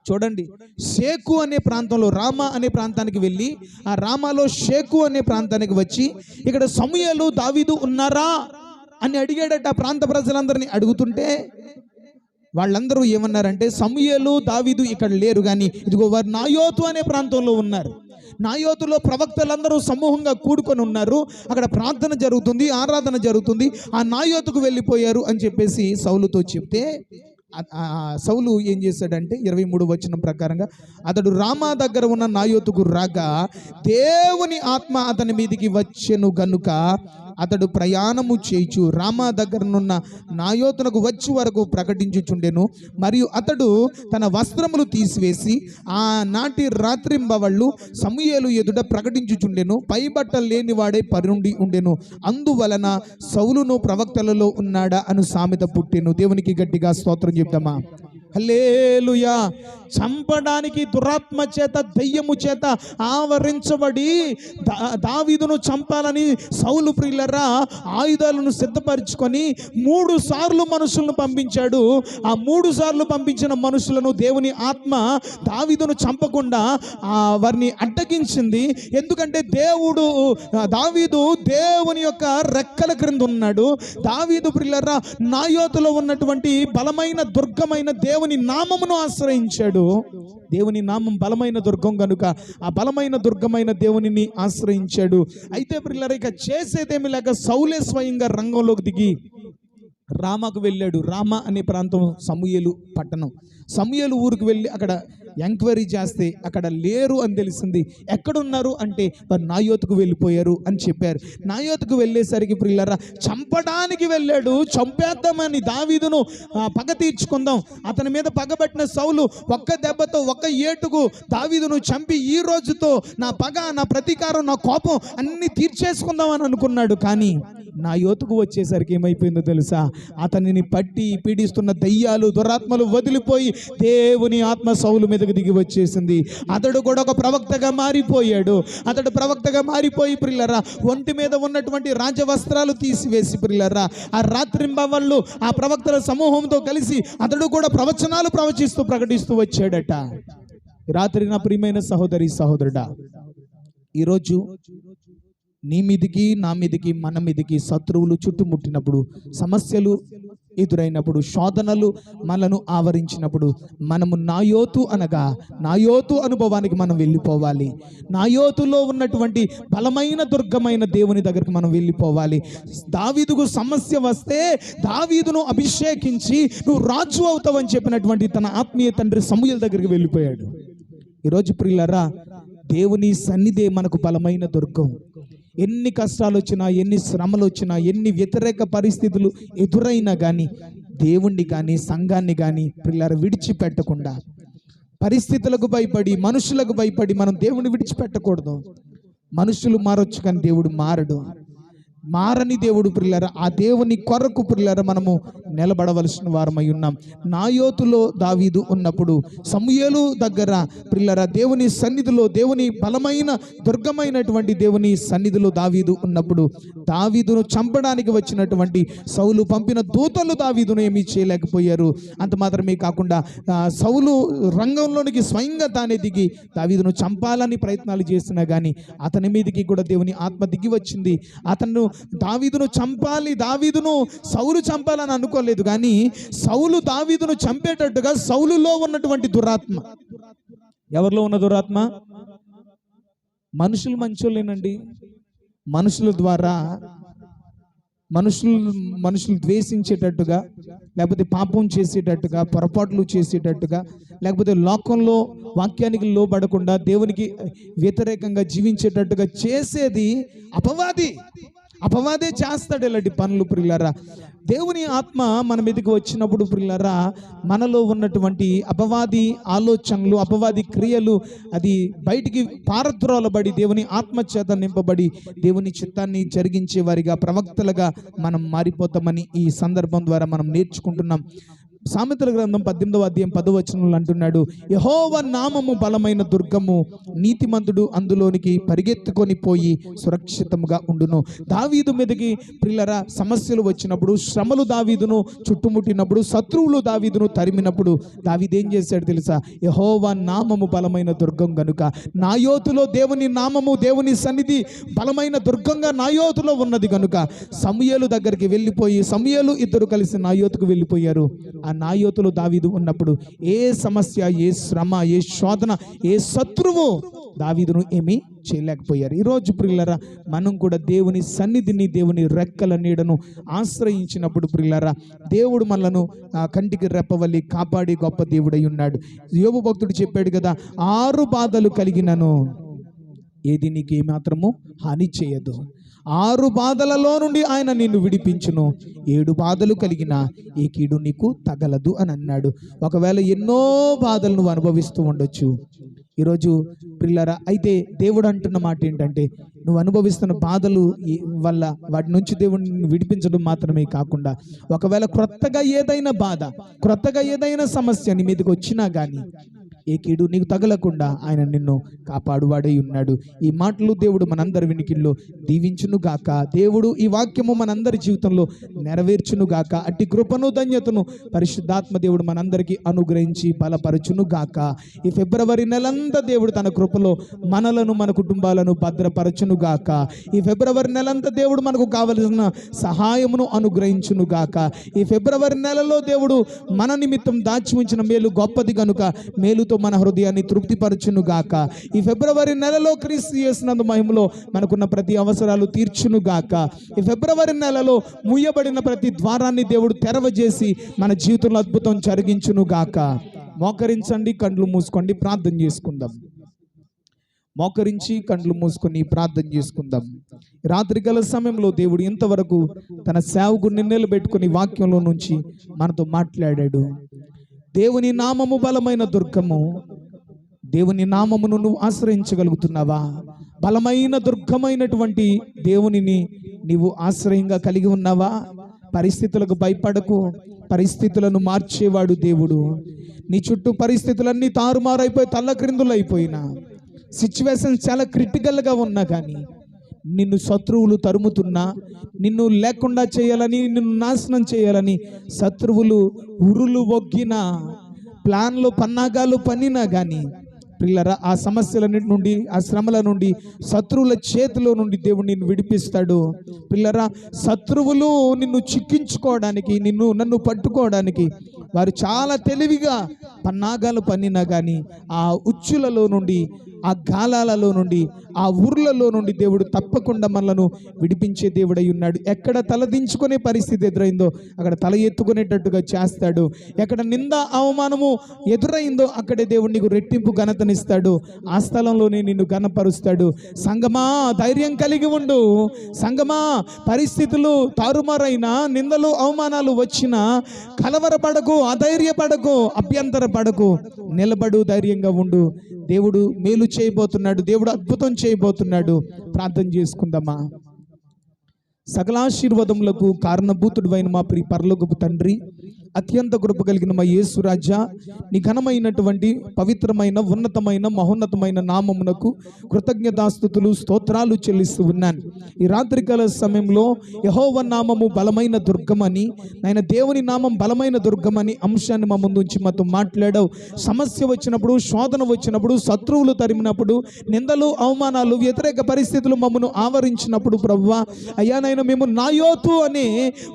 చూడండి, షేకు అనే ప్రాంతంలో రామా అనే ప్రాంతానికి వెళ్ళి ఆ రామాలో షేకు అనే ప్రాంతానికి వచ్చి ఇక్కడ సమూయేలు దావీదు ఉన్నారా అని అడిగాడట. ఆ ప్రాంత ప్రజలందరినీ అడుగుతుంటే వాళ్ళందరూ ఏమన్నారంటే, సమూయేలు దావీదు ఇక్కడ లేరు, కానీ ఇదిగో వారు నాయోతు అనే ప్రాంతంలో ఉన్నారు. నాయోతులో ప్రవక్తలందరూ సమూహంగా కూడుకొని ఉన్నారు, అక్కడ ప్రార్థన జరుగుతుంది, ఆరాధన జరుగుతుంది, ఆ నాయోతుకు వెళ్ళిపోయారు అని చెప్పేసి సౌలుతో చెప్తే సౌలు ఏం చేశాడంటే 23వ వచనం ప్రకారంగా అతడు రామా దగ్గర ఉన్న నాయోతుకు రాగా దేవుని ఆత్మ అతని మీదికి వచ్చెను గనుక అతడు ప్రయాణము చేయుచు రామా దగ్గరనున్న నాయోతునకు వచ్చి వరకు ప్రకటించుచుండెను. మరియు అతడు తన వస్త్రములు తీసివేసి ఆ నాటి రాత్రింబవళ్ళు సమూయేలు ఎదుట ప్రకటించుచుండెను. పై బట్టలు లేని వాడే పరుండి ఉండెను. అందువలన సౌలును ప్రవక్తలలో ఉన్నాడా అను సామెత పుట్టెను. దేవునికి గట్టిగా స్తోత్రం చెప్తామా? హల్లెలూయా. చంపడానికి దురాత్మ చేత, దెయ్యము చేత ఆవరించబడి దావీదును చంపాలని సౌలు ప్రియులరా ఆయుధాలను సిద్ధపరచుకొని 3 సార్లు మనుషులను పంపించాడు. ఆ 3 సార్లు పంపించిన మనుషులను దేవుని ఆత్మ దావీదును చంపకుండా వారిని అడ్డగించింది. ఎందుకంటే దావీదు దేవుని యొక్క రెక్కల క్రింద ఉన్నాడు. దావీదు ప్రియులరా నాయోతులో ఉన్నటువంటి బలమైన దుర్గమైన దేవుని నామమును ఆశ్రయించాడు. దేవుని నామం బలమైన దుర్గం కనుక ఆ బలమైన దుర్గమైన దేవునిని ఆశ్రయించాడు. అయితే ప్రియులారా ఇక చేసేదేమి లేక సౌలే స్వయంగా రంగంలోకి దిగి రామాకు వెళ్ళాడు. రామా అనే ప్రాంతం సమూయేలు పట్టణం. సమూయేలు ఊరికి వెళ్ళి అక్కడ ఎంక్వైరీ చేస్తే అక్కడ లేరు అని తెలిసింది. ఎక్కడున్నారు అంటే వారు నాయోతుకు వెళ్ళిపోయారు అని చెప్పారు. నాయోతుకు వెళ్ళేసరికి ప్రియులారా చంపడానికి వెళ్ళాడు. చంపేద్దామని దావీదును పగ తీర్చుకుందాం, అతని మీద పగబట్టిన సౌలు ఒక్క దెబ్బతో ఒక్క ఏటుకు దావీదును చంపి ఈ రోజుతో నా పగ, నా ప్రతీకారం, నా కోపం అన్ని తీర్చేసుకుందాం అని అనుకున్నాడు. కానీ నాయోతుకు వచ్చేసరికి ఏమైపోయిందో తెలుసా? అతనిని పట్టి పీడిస్తున్న దయ్యాలు, దురాత్మలు వదిలిపోయి దేవుని ఆత్మ సౌలు మీదకి దిగి వచ్చేసింది. అతడు కూడా ఒక ప్రవక్తగా మారిపోయాడు. అతడు ప్రవక్తగా మారిపోయి ప్రియులారా ఒంటి మీద ఉన్నటువంటి రాజవస్త్రాలు తీసివేసి ప్రియులారా ఆ రాత్రింబవళ్ళు ఆ ప్రవక్తల సమూహంతో కలిసి అతడు కూడా ప్రవచనాలు ప్రకటిస్తూ వచ్చాడట. రాత్రి నా ప్రియమైన సహోదరి సహోదరుడా, ఈరోజు నీ మీదికి, నా మీదికి, మన మీదికి శత్రువులు చుట్టుముట్టినప్పుడు, సమస్యలు ఎదురైనప్పుడు, శోధనలు మనను ఆవరించినప్పుడు మనము నాయోతు అనుభవానికి మనం వెళ్ళిపోవాలి. నాయోతులో ఉన్నటువంటి బలమైన దుర్గమైన దేవుని దగ్గరికి మనం వెళ్ళిపోవాలి. దావీదుకు సమస్య వస్తే దావీదును అభిషేకించి నువ్వు రాజు అవుతావని చెప్పినటువంటి తన ఆత్మీయ తండ్రి సమూయేలు దగ్గరికి వెళ్ళిపోయాడు. ఈరోజు ప్రియులారా దేవుని సన్నిధే మనకు బలమైన దుర్గం. ఎన్ని కష్టాలు వచ్చినా, ఎన్ని శ్రమలు వచ్చినా, ఎన్ని వ్యతిరేక పరిస్థితులు ఎదురైనా కానీ దేవుణ్ణి కానీ సంఘాన్ని కానీ పిల్లలు విడిచిపెట్టకుండా, పరిస్థితులకు భయపడి, మనుషులకు భయపడి మనం దేవుని విడిచిపెట్టకూడదు. మనుషులు మారొచ్చు కానీ దేవుడు మారడు. మారని దేవుడు ప్రియులారా, ఆ దేవుని కొరకు ప్రియులారా మనము నిలబడవలసిన వారమై ఉన్నాం. నాయోతులో దావీదు ఉన్నప్పుడు, సమూయేలు దగ్గర ప్రియులారా దేవుని సన్నిధిలో, దేవుని బలమైన దుర్గమైనటువంటి దేవుని సన్నిధిలో దావీదు ఉన్నప్పుడు దావీదును చంపడానికి వచ్చినటువంటి సౌలు పంపిన దూతలు దావీదును ఏమీ చేయలేకపోయారు. అంత మాత్రమే కాకుండా సౌలు రంగంలోనికి స్వయంగా తానే దిగి దావీదును చంపాలని ప్రయత్నాలు చేసినా కానీ అతని మీదకి కూడా దేవుని ఆత్మ దిగి వచ్చింది. అతను దావీదును చంపాలి, దావీదును సౌలు చంపాలని అనుకోలేదు, కానీ సౌలు దావీదును చంపేటట్టుగా సౌలులో ఉన్నటువంటి దురాత్మ, ఎవరిలో ఉన్న దురాత్మ? మనుషులు మంచోళ్ళేనండి. మనుషుల ద్వారా మనుషులు ద్వేషించేటట్టుగా, లేకపోతే పాపం చేసేటట్టుగా, పొరపాట్లు చేసేటట్టుగా, లేకపోతే లోకంలో వాక్యానికి లోబడకుండా దేవునికి వ్యతిరేకంగా జీవించేటట్టుగా చేసేది అపవాదే చేస్తాడు ఇలాంటి పనులు ప్రియులారా. దేవుని ఆత్మ మన మీదకి వచ్చినప్పుడు ప్రియులారా, మనలో ఉన్నటువంటి అపవాది ఆలోచనలు, అపవాది క్రియలు అది బయటికి పారద్రోలబడి దేవుని ఆత్మ చేత నింపబడి దేవుని చిత్తాన్ని జరిగించే వారిగా, ప్రవక్తలుగా మనం మారిపోతామని ఈ సందర్భం ద్వారా మనం నేర్చుకుంటున్నాం. సామెతల గ్రంథం 18వ అధ్యాయం 10వ వచనంలో అంటున్నాడు, యెహోవా నామము బలమైన దుర్గము, నీతిమంతుడు అందులోనికి పరిగెత్తుకొని పోయి సురక్షితముగా ఉండును. దావీదు మీదకి ప్రియులారా సమస్యలు వచ్చినప్పుడు, శ్రమలు దావీదును చుట్టుముట్టినప్పుడు, శత్రువులు దావీదును తరిమినప్పుడు దావీదు ఏం చేశాడు తెలుసా? యెహోవా నామము బలమైన దుర్గం గనుక, నాయోతులో దేవుని నామము, దేవుని సన్నిధి బలమైన దుర్గంగా నాయోతులో ఉన్నది కనుక సమూయేలు దగ్గరికి వెళ్ళిపోయి, సమూయేలు ఇద్దరు కలిసి నాయోతుకు వెళ్ళిపోయారు. ఆ నాయోతులో దావీదు ఉన్నప్పుడు ఏ సమస్య, ఏ శ్రమ, ఏ శోధన, ఏ శత్రువు దావీదును ఏమీ చేయలేకపోయారు. ఈరోజు ప్రియులారా, మనం కూడా దేవుని సన్నిధిని, దేవుని రెక్కల నీడను ఆశ్రయించినప్పుడు ప్రియులారా, దేవుడు మనలను కంటికి రెప్పవల్లి కాపాడి గొప్ప దేవుడై ఉన్నాడు. యోబు భక్తుడు చెప్పాడు కదా, 6 బాధలు కలిగినను ఏది నీకు ఏమాత్రము హాని చేయదు. 6 బాధలలో నుండి ఆయన నిన్ను విడిపించును, 7 బాధలు కలిగిన ఏ కీడు నీకు తగలదు అని అన్నాడు. ఒకవేళ ఎన్నో బాధలు నువ్వు అనుభవిస్తూ ఉండొచ్చు ఈరోజు ప్రియులారా. అయితే దేవుడు అంటున్న మాట ఏంటంటే, నువ్వు అనుభవిస్తున్న బాధలు వల్ల వాటి నుంచి దేవుడిని విడిపించడం మాత్రమే కాకుండా, ఒకవేళ క్రొత్తగా ఏదైనా బాధ, క్రొత్తగా ఏదైనా సమస్య నీ మీదకి వచ్చినా కానీ ఏ కీడు నీకు తగలకుండా ఆయన నిన్ను కాపాడువాడై ఉన్నాడు. ఈ మాటలు దేవుడు మనందరి వినికిల్లో దీవించును గాక. దేవుడు ఈ వాక్యము మనందరి జీవితంలో నెరవేర్చును గాక. అట్టి కృపను, ధన్యతను పరిశుద్ధాత్మ దేవుడు మనందరికీ అనుగ్రహించి బలపరచును గాక. ఈ ఫిబ్రవరి నెలంతా దేవుడు తన కృపలో మనలను, మన కుటుంబాలను భద్రపరచును గాక. ఈ ఫిబ్రవరి నెలంతా దేవుడు మనకు కావలసిన సహాయమును అనుగ్రహించును గాక. ఈ ఫిబ్రవరి నెలలో దేవుడు మన నిమిత్తం దాచి ఉంచిన మేలు గొప్పది కనుక మేలుతో మన హృదయాన్ని తృప్తిపరచును గాక. ఈ ఫిబ్రవరి నెలలో క్రీస్తు యేసునందు మహిమలో మనకున్న ప్రతి అవసరాలు తీర్చును గాక. ఈ ఫిబ్రవరి నెలలో మూయబడిన ప్రతి ద్వారాన్ని దేవుడు తెరవజేసి మన జీవితంలో అద్భుతం జరిగించును గాక. మోకరించండి, కండ్లు మూసుకోండి, ప్రార్థన చేసుకుందాం. మోకరించి కండ్లు మూసుకొని ప్రార్థన చేసుకుందాం. రాత్రికాల సమయంలో దేవుడు ఇంతవరకు తన సేవకుడిని నిలబెట్టుకుని వాక్యంలో నుంచి మనతో మాట్లాడాడు. దేవుని నామము బలమైన దుర్గము. దేవుని నామమును నువ్వు ఆశ్రయించగలుగుతున్నావా? బలమైన దుర్గమైనటువంటి దేవునిని నీవు ఆశ్రయంగా కలిగి ఉన్నావా? పరిస్థితులకు భయపడకు. పరిస్థితులను మార్చేవాడు దేవుడు. నీ చుట్టూ పరిస్థితులన్నీ తారుమారైపోయి తల్లక్రిందులైపోయినా, సిచ్యువేషన్స్ చాలా క్రిటికల్గా ఉన్నా కానీ, నిన్ను శత్రువులు తరుముతున్నా, నిన్ను లేకుండా చేయాలని, నిన్ను నాశనం చేయాలని శత్రువులు ఉరులు ఒగ్గిన, ప్లాన్లు పన్నాగాలు పన్నినా కానీ పిల్లరా, ఆ సమస్యలన్నిటి నుండి, ఆ శ్రమల నుండి, శత్రువుల చేతిలో నుండి దేవుడు నిన్ను విడిపిస్తాడు. పిల్లరా, శత్రువులు నిన్ను చిక్కించుకోవడానికి, నన్ను పట్టుకోవడానికి వారు చాలా తెలివిగా పన్నాగాలు పన్నినా కానీ ఆ ఉచ్చులలో నుండి, ఆ గాలాలలో నుండి, ఆ ఊర్లలో నుండి దేవుడు తప్పకుండా మనలను విడిపించే దేవుడై ఉన్నాడు. ఎక్కడ తలదించుకునే పరిస్థితి ఎదురైందో అక్కడ తల ఎత్తుకునేటట్టుగా చేస్తాడు. ఎక్కడ నింద అవమానము ఎదురైందో అక్కడే దేవుడు నీకు రెట్టింపు ఘనతనిస్తాడు. ఆ స్థలంలోనే నిన్ను ఘనపరుస్తాడు. సంగమా, ధైర్యం కలిగి ఉండు. సంగమా, పరిస్థితులు తారుమారైనా, నిందలు అవమానాలు వచ్చినా కలవరపడకు, అధైర్యపడకు, అభ్యంతరపడకు, నిలబడు, ధైర్యంగా ఉండు. దేవుడు మేలు చేయబోతున్నాడు. దేవుడు అద్భుతం చేయబోతున్నాడు. ప్రార్థన చేసుకుందామా. సకలాశీర్వాదములకు కారణభూతుడైన మా ప్రియ పరలోకపు తండ్రి, అత్యంత కృప కలిగిన మా యేసు రాజా, నీ ఘనమైనటువంటి పవిత్రమైన ఉన్నతమైన మహోన్నతమైన నామమునకు కృతజ్ఞతాస్తుతులు స్తోత్రాలు చెల్లిస్తూ ఉన్నాను. ఈ రాత్రికాల సమయంలో యెహోవా నామము బలమైన దుర్గమని, ఆయన దేవుని నామం బలమైన దుర్గమని అంశాన్ని మా ముందు ఉంచి మాతో మాట్లాడావు. సమస్య వచ్చినప్పుడు, శోధన వచ్చినప్పుడు, శత్రువులు తరిమినప్పుడు, నిందలు అవమానాలు వ్యతిరేక పరిస్థితులు మమ్మను ఆవరించినప్పుడు ప్రభువా, అయ్యా నాయన, మేము నాయోతు అనే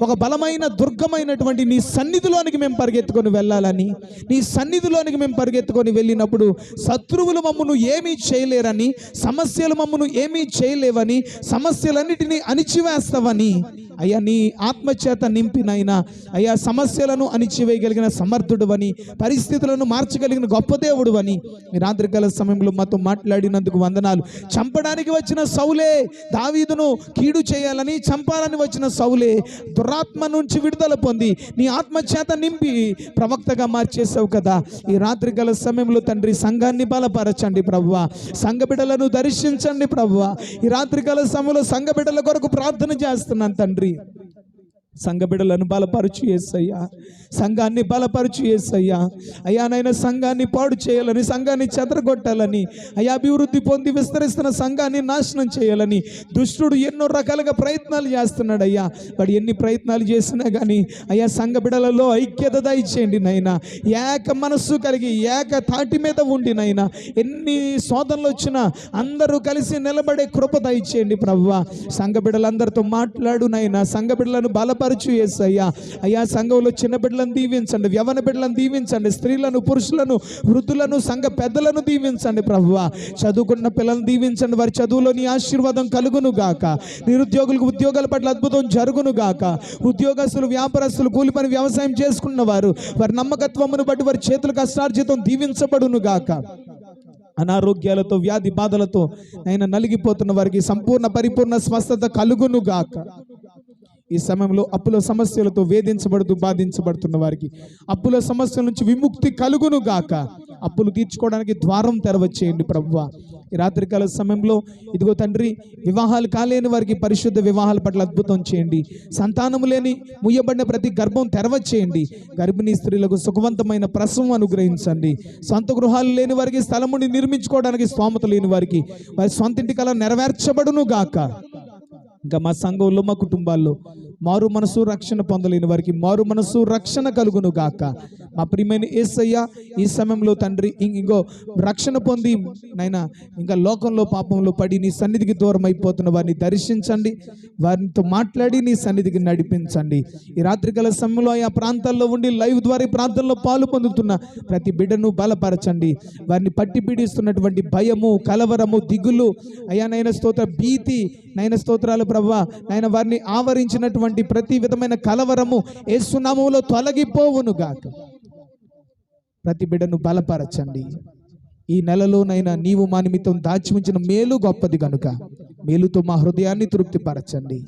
ఒక బలమైన దుర్గమైనటువంటి నీ సన్నిధిలోనికి మేము పరిగెత్తుకొని వెళ్ళాలని, నీ సన్నిధిలోనికి మేము పరిగెత్తుకొని వెళ్ళినప్పుడు శత్రువులు మమ్మను ఏమీ చేయలేరని, సమస్యలు మమ్మను ఏమీ చేయలేవని, సమస్యలన్నిటినీ అణిచివేస్తావని అయ్యా నీ ఆత్మచేత నింపినైనా అయ్యా సమస్యలను అణిచివేయగలిగిన సమర్థుడు అని, పరిస్థితులను మార్చగలిగిన గొప్ప దేవుడు అని ఈ రాత్రికాల సమయంలో మాతో మాట్లాడినందుకు వందనాలు. చంపడానికి వచ్చిన సౌలే దావీదును కీడు చేయాలని, చంపాలని వచ్చిన సౌలే దురాత్మ నుంచి విడుదల పొంది నీ ఆత్మ చేత నింపి ప్రవక్తగా మార్చేసావు కదా. ఈ రాత్రికాల సమయంలో తండ్రి సంఘాన్ని బలపరచండి ప్రభువా, సంఘ బిడ్డలను దర్శించండి ప్రభువా. ఈ రాత్రికాల సమయంలో సంఘ బిడ్డల కొరకు ప్రార్థన చేస్తున్నాను తండ్రి. సంఘ బిడ్డలను బలపరచు యేసయ్యా, సంఘాన్ని బలపరచు యేసయ్యా. అయ్యా నైనా సంఘాన్ని పాడు చేయాలని, సంఘాన్ని చెదరగొట్టాలని, అయ్యా అభివృద్ధి పొంది విస్తరిస్తున్న సంఘాన్ని నాశనం చేయాలని దుష్టుడు ఎన్నో రకాలుగా ప్రయత్నాలు చేస్తున్నాడు అయ్యా. వాడు ఎన్ని ప్రయత్నాలు చేసినా కానీ అయ్యా సంఘ బిడ్డలలో ఐక్యత దయచేయండి నైనా. ఏక మనస్సు కలిగి ఏక తాటి మీద ఉండి నైనా ఎన్ని శోధనలు వచ్చినా అందరూ కలిసి నిలబడే కృప దయచేయండి ప్రభువా. సంఘ బిడ్డలందరితో మాట్లాడు నైనా, సంఘ బిడ్డలను బలపరచు యేసయ్యా. అయ్యా సంఘంలో చిన్న బిడ్డలను దీవించండి, యవ్వన బిడ్డలను దీవించండి, స్త్రీలను, పురుషులను, వృద్ధులను, సంఘ పెద్దలను దీవించండి ప్రభువా. చదువుకున్న పిల్లలను దీవించండి, వారి చదువులో నీ ఆశీర్వాదం కలుగును గాక. నిరుద్యోగులకు ఉద్యోగాల పట్ల అద్భుతం జరుగును గాక. ఉద్యోగస్తులు, వ్యాపారస్తులు, కూలి పని, వ్యవసాయం చేసుకున్న వారు వారి నమ్మకత్వమును బట్టి వారి చేతుల కష్టార్జితం దీవించబడును గాక. అనారోగ్యాలతో, వ్యాధి బాధలతో ఆయన నలిగిపోతున్న వారికి సంపూర్ణ పరిపూర్ణ స్వస్థత కలుగును గాక. ఈ సమయంలో అప్పుల సమస్యలతో వేధించబడుతూ బాధించబడుతున్న వారికి అప్పుల సమస్యల నుంచి విముక్తి కలుగును గాక. అప్పులు తీర్చుకోవడానికి ద్వారం తెరవచ్చేయండి ప్రభువా. ఈ రాత్రికాల సమయంలో ఇదిగో తండ్రి, వివాహాలు కాలేని వారికి పరిశుద్ధ వివాహాల పట్ల అద్భుతం చేయండి. సంతానము లేని ముయ్యబడిన ప్రతి గర్భం తెరవచ్చేయండి. గర్భిణీ స్త్రీలకు సుఖవంతమైన ప్రసవం అనుగ్రహించండి. సొంత గృహాలు లేని వారికి స్థలముని నిర్మించుకోవడానికి స్తోమత లేని వారికి వారి సొంత ఇంటి కల నెరవేర్చబడును గాక. ఇంకా మా సంఘంలో, మా కుటుంబాల్లో మారు మనసు రక్షణ పొందలేని వారికి మారు మనసు రక్షణ కలుగును గాక. మా ప్రియమైన యేసయ్య, ఈ సమయంలో తండ్రి ఇంకో రక్షణ పొంది నైనా ఇంకా లోకంలో పాపంలో పడి నీ సన్నిధికి దూరం అయిపోతున్న వారిని దర్శించండి, వారితో మాట్లాడి నీ సన్నిధికి నడిపించండి. ఈ రాత్రికాల సమయంలో ఆ ప్రాంతాల్లో ఉండి లైవ్ ద్వారా ప్రాంతంలో పాలు పొందుతున్న ప్రతి బిడ్డను బలపరచండి. వారిని పట్టి పీడిస్తున్నటువంటి భయము, కలవరము, దిగులు, అయ్యా నైనా స్తోత్ర, భీతి నైనా స్తోత్రాలు ప్రభువా, నైనా వారిని ఆవరించినటువంటి ప్రతి విధమైన కలవరము యేసు నామములో తొలగిపోవును గాక. ప్రతి బిడ్డను బలపరచండి. ఈ నెలలోనైనా నీవు మా నిమిత్తం దాచి ఉంచిన మేలు గొప్పది కనుక మేలుతో మా హృదయాన్ని తృప్తిపరచండి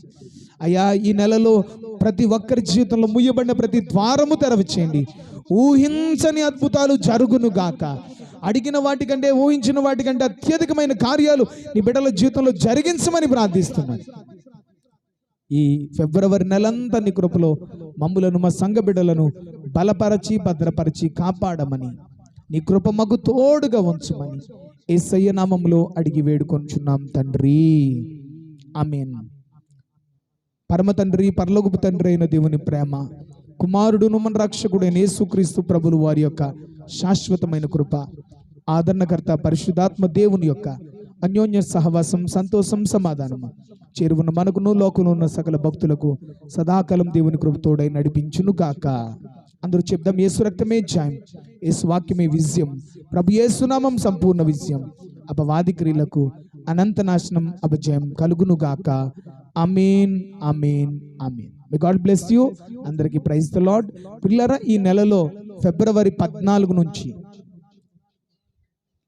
అయ్యా. ఈ నెలలో ప్రతి ఒక్కరి జీవితంలో ముయ్యబడిన ప్రతి ద్వారము తెరవచేయండి. ఊహించని అద్భుతాలు జరుగును గాక. అడిగిన వాటికంటే, ఊహించిన వాటికంటే అత్యధికమైన కార్యాలు నీ బిడ్డల జీవితంలో జరిగించమని ప్రార్థిస్తున్నాను. ఈ ఫిబ్రవరి నెలంతా నీ కృపలో మమ్ములను, మా సంఘ బిడ్డలను బలపరచి, భద్రపరిచి, కాపాడమని, నీ కృప మాకు తోడుగా ఉంచమని యేసయ్య నామములో అడిగి వేడుకొంచున్నాం తండ్రి, ఆమేన్. పరమ తండ్రి, పరలోకపు తండ్రి అయిన దేవుని ప్రేమ, కుమారుడును మన రక్షకుడైన యేసుక్రీస్తు ప్రభులు వారి యొక్క శాశ్వతమైన కృప, ఆదరణకర్త పరిశుద్ధాత్మ దేవుని యొక్క అన్యోన్య సహవాసం, సంతోషం, సమాధానము చేరువున్న మనకును లోకంలో ఉన్న సకల భక్తులకు సదాకాలం దేవుని కృపతోడై నడిపించును గాక. అందరూ చెప్దాం, యేసు రక్తమే జయం, యేసు వాక్యమే విజయం, ప్రభు యేసు నామం సంపూర్ణ విజయం, అపవాది క్రియలకు అనంత నాశనం, అపజయం కలుగును గాక. ఆమేన్, ఆమేన్, ఆమేన్. May God bless you. అందరికీ ప్రైజ్ ద లార్డ్. పిల్లరా, ఈ నెలలో ఫిబ్రవరి 14 నుంచి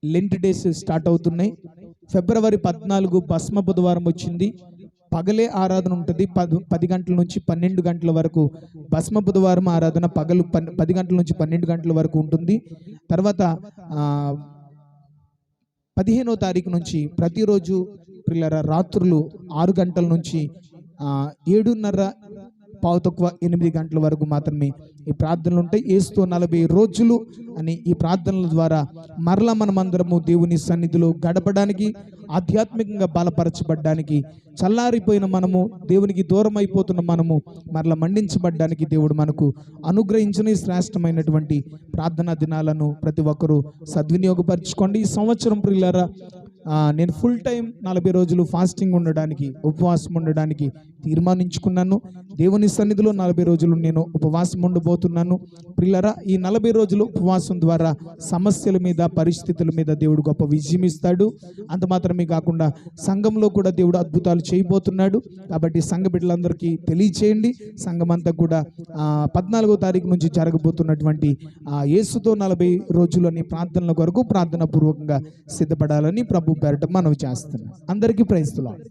లెంట్ డేస్ స్టార్ట్ అవుతున్నాయి. ఫిబ్రవరి 14 భస్మ బుధవారం వచ్చింది. పగలే ఆరాధన ఉంటుంది. 10 గంటల నుంచి 12 గంటల వరకు భస్మ బుధవారం ఆరాధన పగలు 10 గంటల నుంచి 12 గంటల వరకు ఉంటుంది. తర్వాత 15వ తారీఖు నుంచి ప్రతిరోజు పిల్లల రాత్రులు 6 గంటల నుంచి 7:30 పావు తక్కువ 8 గంటల వరకు మాత్రమే ఈ ప్రార్థనలు ఉంటాయి. ఏసుతో 40 రోజులు అని ఈ ప్రార్థనల ద్వారా మరలా మనమందరము దేవుని సన్నిధిలో గడపడానికి, ఆధ్యాత్మికంగా బలపరచబడ్డానికి, చల్లారిపోయిన మనము, దేవునికి దూరం అయిపోతున్న మనము మరలా మండించబడ్డానికి దేవుడు మనకు అనుగ్రహించిన ఈ శ్రేష్టమైనటువంటి ప్రార్థనా దినాలను ప్రతి ఒక్కరూ సద్వినియోగపరచుకోండి. ఈ సంవత్సరం ప్రియులారా నేను ఫుల్ టైం 40 రోజులు ఫాస్టింగ్ ఉండడానికి, ఉపవాసం ఉండడానికి తీర్మానించుకున్నాను. దేవుని సన్నిధిలో 40 రోజులు నేను ఉపవాసం ఉండబోతున్నాను. ప్రియులారా, ఈ 40 రోజులు ఉపవాసం ద్వారా సమస్యల మీద, పరిస్థితుల మీద దేవుడు గొప్ప విజయం ఇస్తాడు. అంత మాత్రమే కాకుండా సంఘంలో కూడా దేవుడు అద్భుతాలు చేయబోతున్నాడు. కాబట్టి సంఘ బిడ్డలందరికీ తెలియచేయండి. సంఘం అంతా కూడా 14వ తారీఖు నుంచి జరగబోతున్నటువంటి యేసుతో 40 రోజులు అనే ప్రార్థనల కొరకు ప్రార్థనా పూర్వకంగా సిద్ధపడాలని ప్రభు పేరట మనవి చేస్తున్నాను. అందరికీ ప్రైజ్ ది లార్డ్.